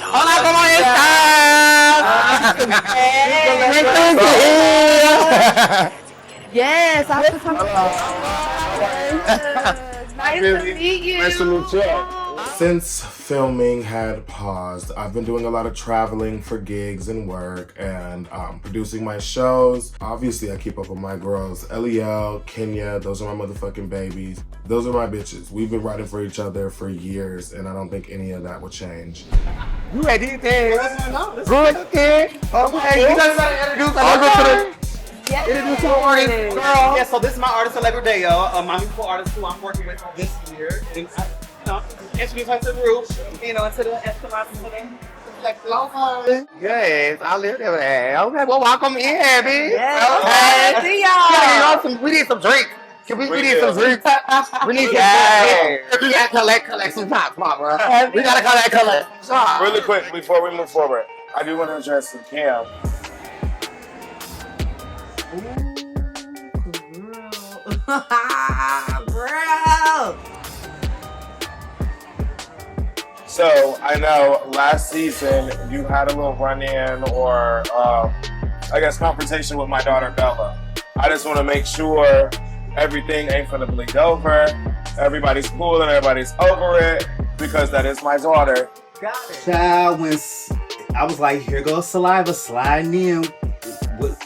Hola, ¿cómo estás? Yes, I was talking about. Nice to meet you. Nice to meet you. Since filming had paused, I've been doing a lot of traveling for gigs and work and producing my shows. Obviously, I keep up with my girls, Eliel, Kenya, those are my motherfucking babies. Those are my bitches. We've been riding for each other for years, and I don't think any of that will change. You ready, Good looking. Okay, you guys gotta introduce our Introduce your artist, girl. Yeah, so this is my artist, Allegra Deo, my musical artist who I'm working with this year. And, introduce her to the group, into the Escalade today. Yes, I live there. Okay, well, welcome in, bitch. Yes. Okay. See y'all. We need some drinks. We need some drinks. We need we gotta collect some top, bro. We gotta collect some. Really quick, before we move forward, I do want to address Cam. Bro. So I know last season you had a little run-in or I guess confrontation with my daughter Bella. I just want to make sure everything ain't gonna bleed over. Everybody's cool and everybody's over it because that is my daughter. Child, when I was like, here goes Saliva sliding in,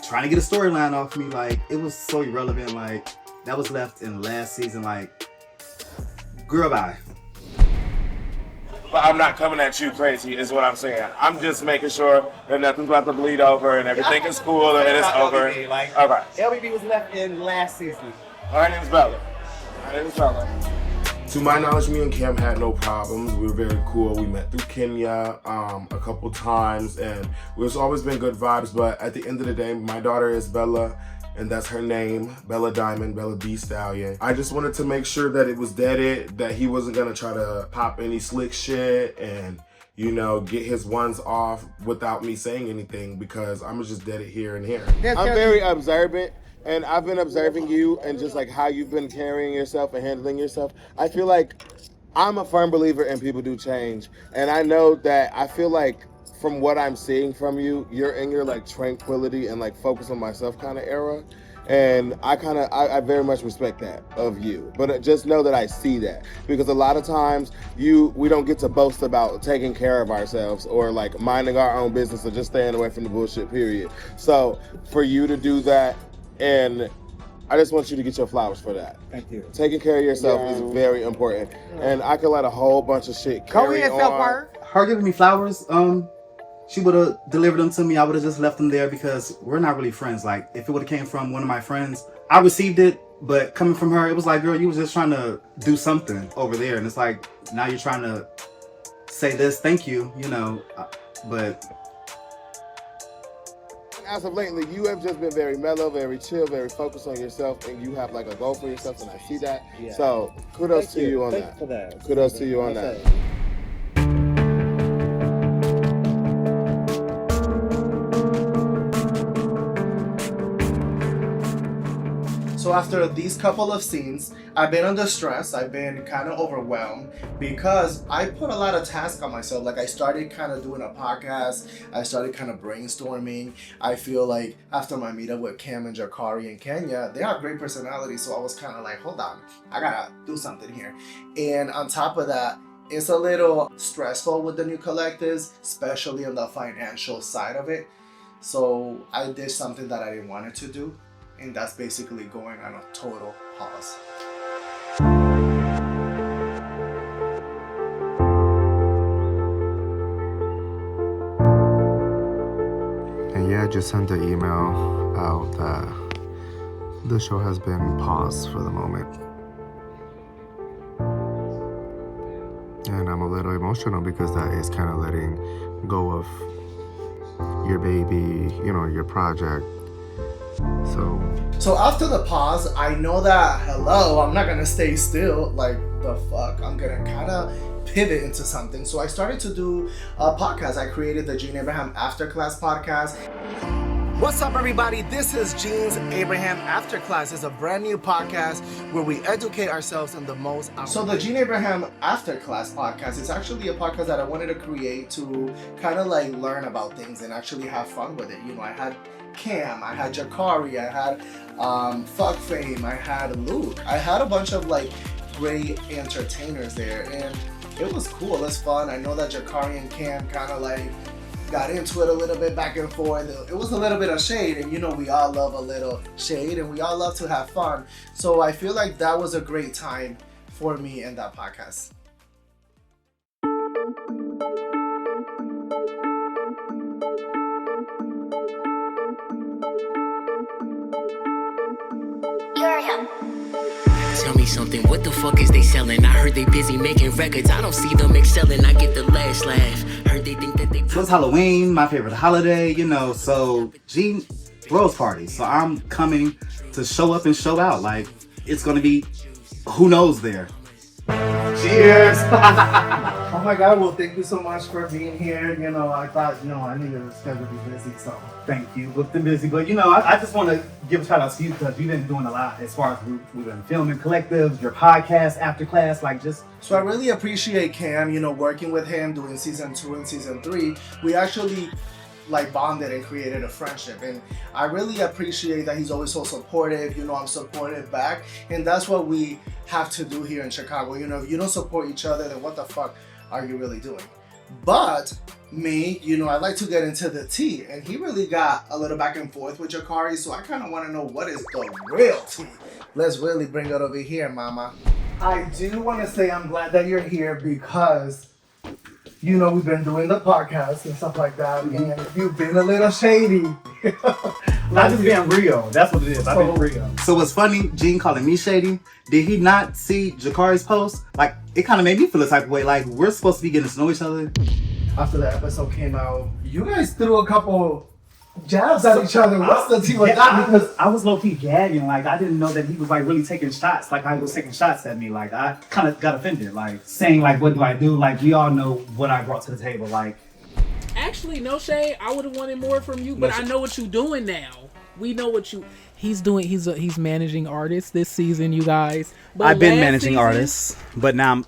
trying to get a storyline off me, like, it was so irrelevant. Like, that was left in last season, like, girl, bye. But I'm not coming at you crazy, is what I'm saying. I'm just making sure that nothing's about to bleed over and everything is cool and it's over. LBB, like, all right. LBB was left in last season. Her name's Bella. To my knowledge, me and Cam had no problems. We were very cool. We met through Kenya a couple times, and we've always been good vibes. But at the end of the day, my daughter is Bella, and that's her name, Bella Diamond, Bella D Stallion. I just wanted to make sure that it was deaded, that he wasn't gonna try to pop any slick shit and, get his ones off without me saying anything, because I'm just dead it here and here. I'm very observant, and I've been observing you and just like how you've been carrying yourself and handling yourself. I feel like I'm a firm believer in people do change, and I know that I feel like from what I'm seeing from you, you're in your like tranquility and like focus on myself kind of era. And I very much respect that of you. But just know that I see that, because a lot of times we don't get to boast about taking care of ourselves or like minding our own business or just staying away from the bullshit, period. So for you to do that, and I just want you to get your flowers for that. Thank you. Taking care of yourself is very important. And I could let a whole bunch of shit carry on. Her giving me flowers, she would have delivered them to me. I would have just left them there because we're not really friends. Like, if it would have came from one of my friends, I received it, but coming from her, it was like, girl, you was just trying to do something over there. And it's like, now you're trying to say this, thank you, but... As of lately, you have just been very mellow, very chill, very focused on yourself, and you have like a goal for yourself, and I see that. Yeah. So kudos to you on that. Kudos to you on that. So after these couple of scenes, I've been under stress. I've been kind of overwhelmed because I put a lot of tasks on myself. Like, I started kind of doing a podcast. I started kind of brainstorming. I feel like after my meetup with Cam and Jakari and Kenya, they have great personalities. So I was kind of like, hold on, I gotta do something here. And on top of that, it's a little stressful with the new collectives, especially on the financial side of it. So I did something that I didn't want it to do. And that's basically going on a total pause. And yeah, I just sent an email out that the show has been paused for the moment. And I'm a little emotional because that is kind of letting go of your baby, your project. So after the pause, I know that, I'm not gonna stay still, like the fuck. I'm gonna kind of pivot into something. So I started to do a podcast. I created the Gene Abraham Afterclass podcast. What's up, everybody? This is Gene's Abraham Afterclass. It's a brand new podcast where we educate ourselves in the most. So the Gene Abraham Afterclass podcast is actually a podcast that I wanted to create to kind of like learn about things and actually have fun with it. I had Cam, I had Jakari, I had Fuck Fame, I had Luke. I had a bunch of like great entertainers there, and it was cool. It's fun. I know that Jakari and Cam kind of like got into it a little bit back and forth. It was a little bit of shade, and you know we all love a little shade, and we all love to have fun. So I feel like that was a great time for me and that podcast. Tell me something, what the fuck is they selling? I heard they busy making records, I don't see them excelling. I get the last laugh, heard they think that they... So it's Halloween, my favorite holiday, you know, so Gene throws parties. So I'm coming to show up and show out. Like, it's gonna be, who knows there. Cheers! Oh my God, well, thank you so much for being here. You know, I thought, I knew your schedule would be busy, so. Thank you. We've been busy, but I just want to give a shout out to you because you've been doing a lot as far as we've been filming collectives, your podcast, after class, like just. So I really appreciate Cam, working with him, doing season 2 and season 3. We actually like bonded and created a friendship, and I really appreciate that he's always so supportive. I'm supportive back, and that's what we have to do here in Chicago. If you don't support each other, then what the fuck are you really doing? But me, I like to get into the tea, and he really got a little back and forth with Jakari, so I kind of want to know what is the real tea. Let's really bring it over here, mama. I do want to say I'm glad that you're here because we've been doing the podcast and stuff like that, and you've been a little shady. Not just being real. That's what it is. I've been real. So what's funny, Gene calling me shady, did he not see Jakari's post? Like, it kind of made me feel a type of way. Like, we're supposed to be getting to know each other. After the episode came out, you guys threw a couple jabs at each other. What's the tea with that? Because I was low-key gagging. Like, I didn't know that he was, like, really taking shots. Like, I was taking shots at me. Like, I kind of got offended. Like, saying, like, what do I do? Like, we all know what I brought to the table. Like, actually, no shade. I would have wanted more from you, but I know what you're doing now. We know what he's doing. He's managing artists this season, you guys. But I've been managing artists, but now I'm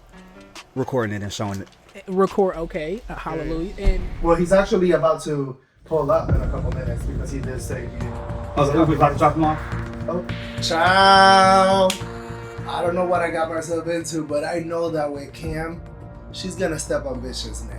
recording it and showing it. Okay. Hallelujah. And well, he's actually about to pull up in a couple minutes because he did say we're about to drop him off? Oh, ciao. I don't know what I got myself into, but I know that with Cam, she's gonna step on Bishop's neck.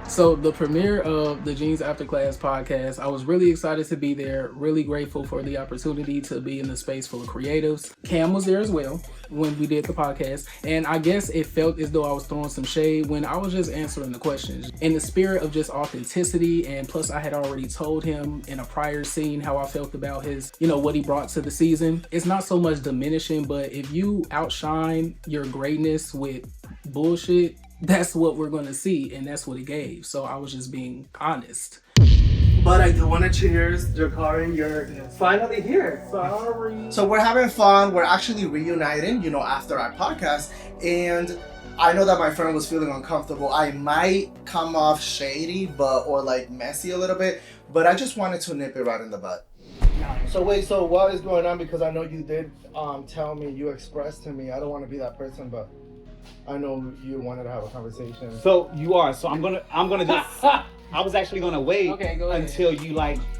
So the premiere of the Gene's After Class podcast, I was really excited to be there, really grateful for the opportunity to be in the space full of creatives. Cam was there as well when we did the podcast, and I guess it felt as though I was throwing some shade when I was just answering the questions. In the spirit of just authenticity, and plus I had already told him in a prior scene how I felt about his, what he brought to the season. It's not so much diminishing, but if you outshine your greatness with bullshit, that's what we're gonna see, and that's what it gave. So I was just being honest. But I do want to cheers, Jakari. You're finally here. Sorry. So we're having fun. We're actually reuniting, after our podcast. And I know that my friend was feeling uncomfortable. I might come off shady, or like messy a little bit. But I just wanted to nip it right in the butt. So wait, so what is going on? Because I know you did tell me, you expressed to me. I don't want to be that person, but I know you wanted to have a conversation. So you are. So I'm gonna just. I was actually gonna wait until you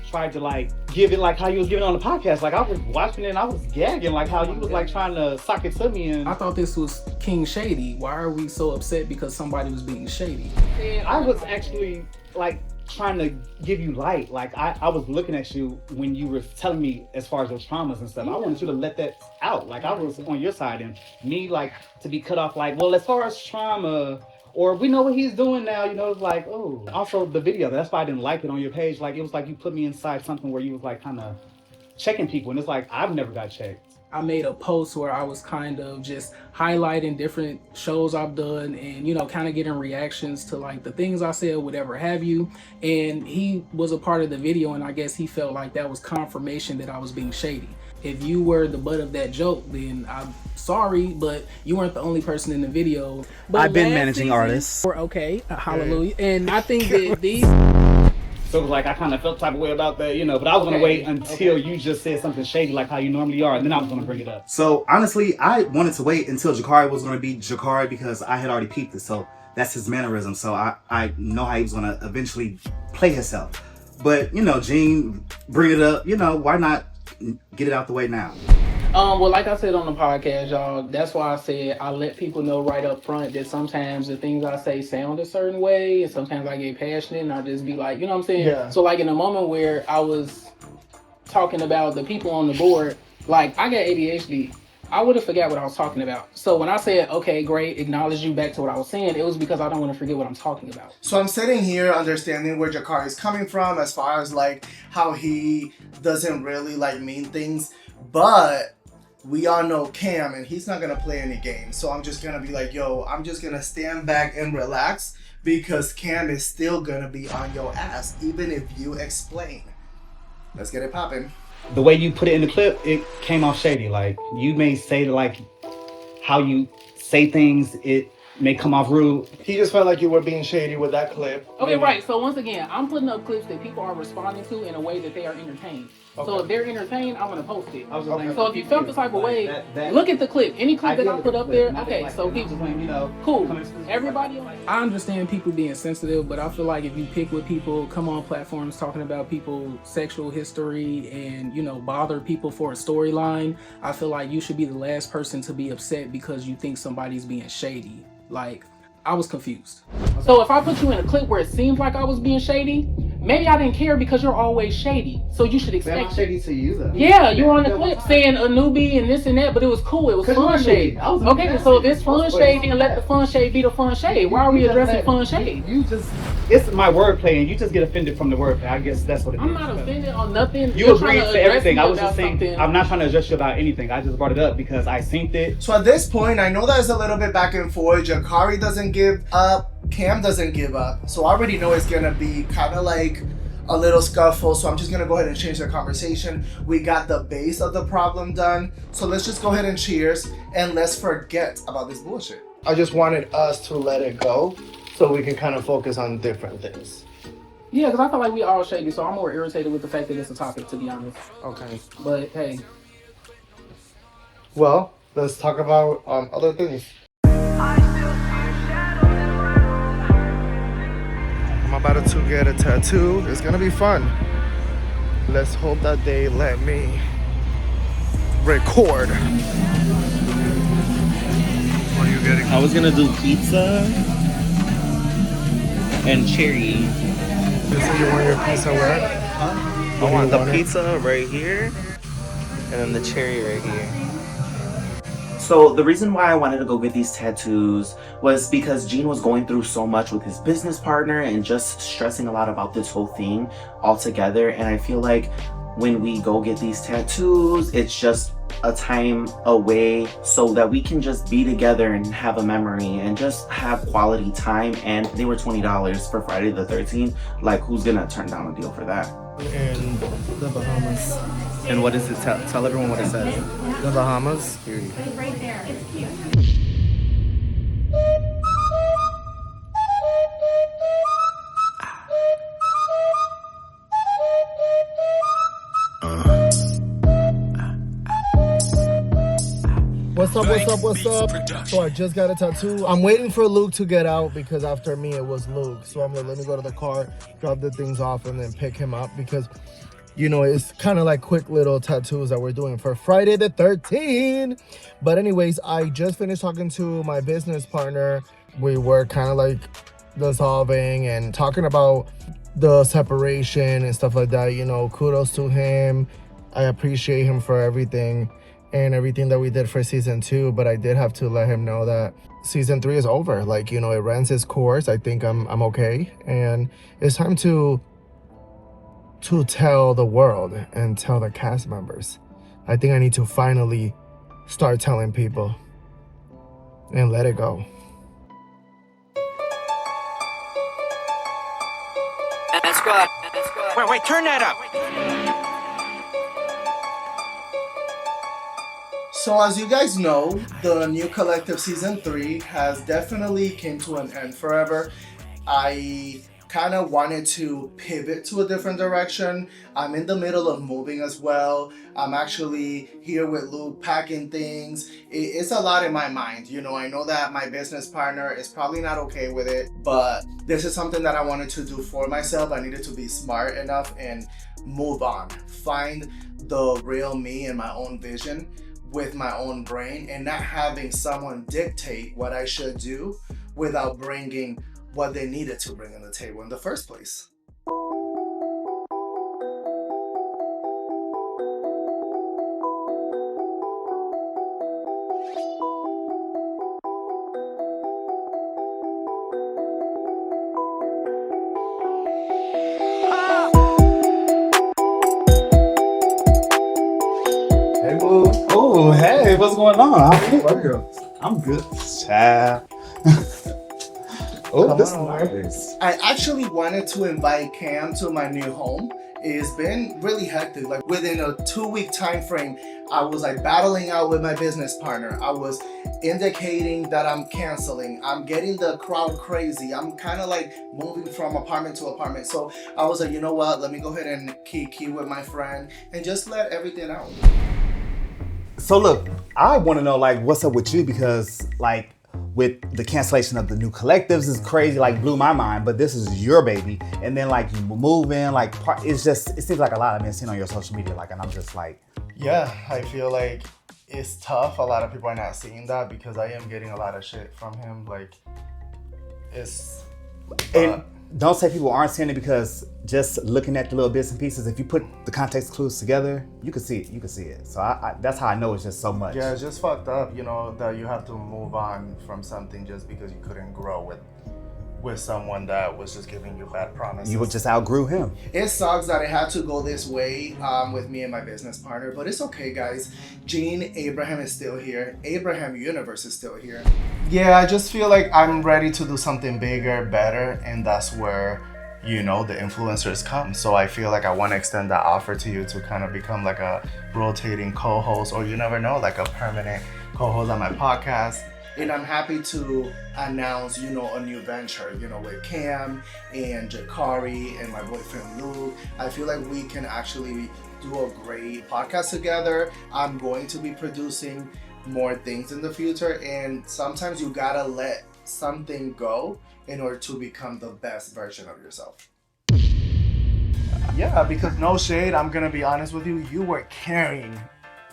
tried to give it how you was giving it on the podcast. I was watching it and I was gagging how you was trying to sock it to me. And I thought this was King Shady. Why are we so upset because somebody was being shady? I was actually trying to give you light. I was looking at you when you were telling me as far as your traumas and stuff. I wanted you to let that out. I was on your side, and me to be cut off well, as far as trauma, or we know what he's doing now, it's oh. Also the video, that's why I didn't like it on your page. It was you put me inside something where you was kind of checking people, and it's I've never got checked. I made a post where I was kind of just highlighting different shows I've done and, kind of getting reactions to the things I said, whatever have you. And he was a part of the video, and I guess he felt like that was confirmation that I was being shady. If you were the butt of that joke, then I'm sorry, but you weren't the only person in the video. But I've been managing artists. Okay, hallelujah. And I think that these... So it was like I kind of felt the type of way about that, you know. But I was gonna wait until you just said something shady like how you normally are, and then I was gonna bring it up. So honestly, I wanted to wait until Jakari was gonna be Jakari because I had already peeped it. So that's his mannerism. So I know how he was gonna eventually play himself. But you know, Gene, bring it up. You know, why not get it out the way now? Well, like I said on the podcast, y'all, that's why I said I let people know right up front that sometimes the things I say sound a certain way, and sometimes I get passionate and I just be like, you know what I'm saying? Yeah. So like in a moment where I was talking about the people on the board, like I got ADHD, I would have forgot what I was talking about. So when I said, okay, great, acknowledge you back to what I was saying, it was because I don't want to forget what I'm talking about. So I'm sitting here understanding where Jakari is coming from as far as like how he doesn't really like mean things, but we all know Cam and he's not gonna play any games. So I'm just gonna be like, yo, I'm just gonna stand back and relax because Cam is still gonna be on your ass even if you explain. Let's get it popping. The way you put it in the clip, it came off shady. Like you may say like how you say things, it may come off rude. He just felt like you were being shady with that clip. Okay, right. So once again, I'm putting up clips that people are responding to in a way that they are entertained. So if they're entertained, I'm gonna post it. So if you felt the type of way, look at the clip. Any clip that I put up there, okay, so people, cool. Everybody. I understand people being sensitive, but I feel like if you pick with people, come on platforms talking about people's sexual history and, you know, bother people for a storyline, I feel like you should be the last person to be upset because you think somebody's being shady. Like, I was confused. So if I put you in a clip where it seems like I was being shady, maybe I didn't care because you're always shady. So you should expect shady to you though. Yeah, you were on the clip saying a newbie and this and that, but it was cool. It was fun shade. Okay, so if it's fun shade, then let the fun shade be the fun shade. Why are we addressing fun shade? It's my wordplay, and you just get offended from the wordplay. I guess that's what it is. I'm not offended on nothing. You agreed to everything. I was just saying, I'm not trying to address you about anything. I just brought it up because I synced it. So at this point, I know that it's a little bit back and forth. Jakari doesn't give up. Cam doesn't give up. So I already know it's gonna be kind of like a little scuffle. So I'm just gonna go ahead and change the conversation. We got the base of the problem done. So let's just go ahead and cheers and let's forget about this bullshit. I just wanted us to let it go so we can kind of focus on different things. Yeah, because I feel like we all shady, so I'm more irritated with the fact that it's a topic, to be honest. Okay. But hey. Well, let's talk about other things. I'm about to get a tattoo. It's gonna be fun. Let's hope that they let me record. What are you getting? I was gonna do pizza and cherry. So you want your pizza where? I want the pizza right here and then the cherry right here. So the reason why I wanted to go get these tattoos was because Gene was going through so much with his business partner and just stressing a lot about this whole thing altogether. And I feel like when we go get these tattoos, it's just a time away so that we can just be together and have a memory and just have quality time. And they were $20 for Friday the 13th. Like, who's gonna turn down a deal for that? In the Bahamas. And what is it? Tell everyone what it says. The Bahamas. Right there. It's cute. What's up, what's up, what's up? So I just got a tattoo. I'm waiting for Luke to get out because after me it was Luke. So I'm like, let me go to the car, drop the things off, and then pick him up because, you know, it's kind of like quick little tattoos that we're doing for Friday the 13th. But anyways, I just finished talking to my business partner. We were kind of like dissolving and talking about the separation and stuff like that. You know, kudos to him. I appreciate him for everything and everything that we did for season 2, but I did have to let him know that season 3 is over. Like, you know, it runs its course. I think I'm okay, and it's time to tell the world and tell the cast members. I think I need to finally start telling people and let it go. Wait, turn that up. So as you guys know, the new collective season 3 has definitely came to an end forever. I kind of wanted to pivot to a different direction. I'm in the middle of moving as well. I'm actually here with Luke packing things. It's a lot in my mind. You know, I know that my business partner is probably not okay with it, but this is something that I wanted to do for myself. I needed to be smart enough and move on. Find the real me and my own vision with my own brain, and not having someone dictate what I should do without bringing what they needed to bring on the table in the first place. Oh, hey, what's going on? How are you? I'm good. Child. Oh, this is nice. I actually wanted to invite Cam to my new home. It's been really hectic. Like within a 2-week time frame, I was like battling out with my business partner. I was indicating that I'm canceling. I'm getting the crowd crazy. I'm kind of like moving from apartment to apartment. So I was like, you know what? Let me go ahead and kiki with my friend and just let everything out. So look, I want to know like what's up with you, because like with the cancellation of the new collectives is crazy, like blew my mind, but this is your baby. And then like you move in, like it seems like a lot I've been seeing on your social media, like, and I'm just like. Yeah, I feel like it's tough. A lot of people are not seeing that because I am getting a lot of shit from him. Like it's. And don't say people aren't seeing it, because just looking at the little bits and pieces, if you put the context clues together, you can see it. You can see it. So I that's how I know it's just so much. Yeah, it's just fucked up, you know, that you have to move on from something just because you couldn't grow with someone that was just giving you bad promises. You just outgrew him. It sucks that it had to go this way with me and my business partner, but it's okay, guys. Gene Abraham is still here. Abraham Universe is still here. Yeah, I just feel like I'm ready to do something bigger, better, and that's where, you know, the influencers come. So I feel like I want to extend that offer to you to kind of become like a rotating co-host, or you never know, like a permanent co-host on my podcast. And I'm happy to announce, you know, a new venture, you know, with Cam and Jakari and my boyfriend Luke. I feel like we can actually do a great podcast together. I'm going to be producing more things in the future, and sometimes you gotta let something go in order to become the best version of yourself. Yeah, because no shade, I'm gonna be honest with you, you were carrying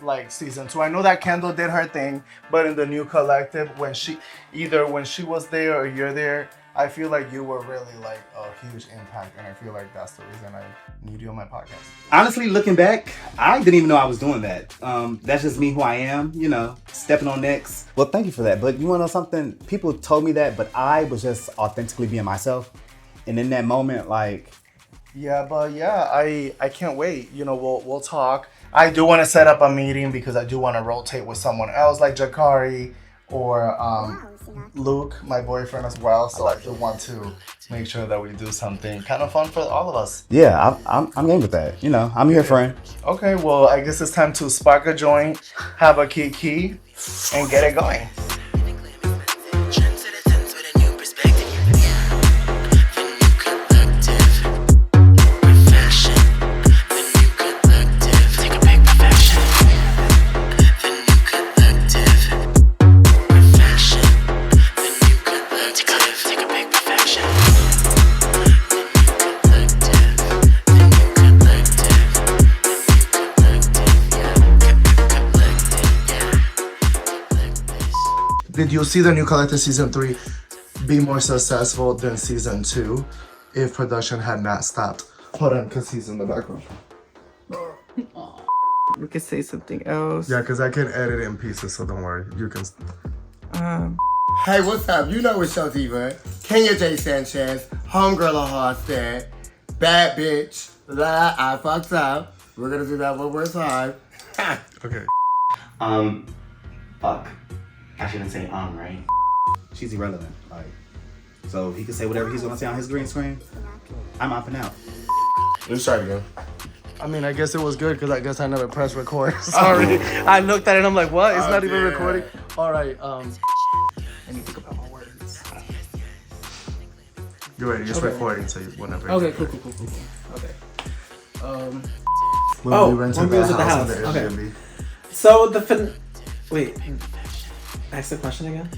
like season 2. I know that Kendall did her thing, but in the new collective, when she was there or you're there, I feel like you were really like a huge impact, and I feel like that's the reason I need you on my podcast. Honestly, looking back, I didn't even know I was doing that. That's just me, who I am, you know, stepping on necks. Well, thank you for that. But you want to know something? People told me that, but I was just authentically being myself. And in that moment, like. Yeah, but yeah, I can't wait. You know, we'll talk. I do want to set up a meeting because I do want to rotate with someone else like Jakari or Luke, my boyfriend as well. So I do want to make sure that we do something kind of fun for all of us. Yeah, I'm game with that. You know, I'm your friend. Okay, well, I guess it's time to spark a joint, have a kiki, and get it going. Did you see the new collective season 3 be more successful than season 2 if production had not stopped? Hold on, because he's in the background. We could say something else. Yeah, because I can edit in pieces, so don't worry. You can. Hey, what's up? You know it's Show Diva, Kenya J. Sanchez, Homegirl of Halstead, Bad Bitch, I fucked up. We're gonna do that one more time. Okay. Fuck. I shouldn't say right? She's irrelevant. Like, so he can say whatever he's gonna say on his green screen. I'm opting out. Let's try it again. I mean, I guess it was good because I guess I never pressed record. Sorry. I looked at it and I'm like, what? It's not even recording. All right. Let me think about my words. Go You're ready. Just Okay. recording, so whenever. Okay, cool. Okay. When we rented when we was at the house. in the Okay. Airbnb. So wait, ask the question again.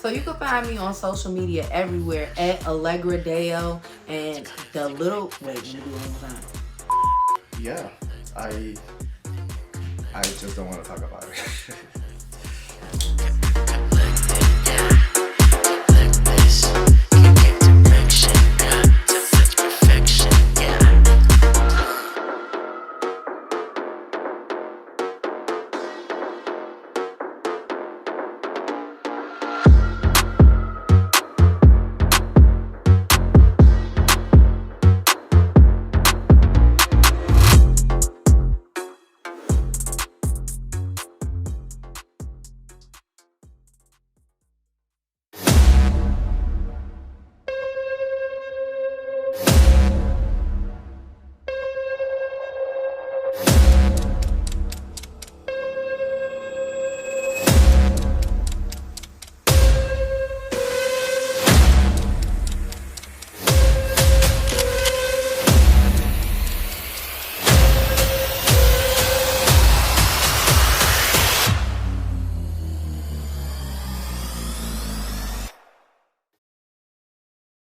So you can find me on social media everywhere at Allegra Deo and the little. Wait, let me do it one more time. Yeah, I just don't want to talk about it.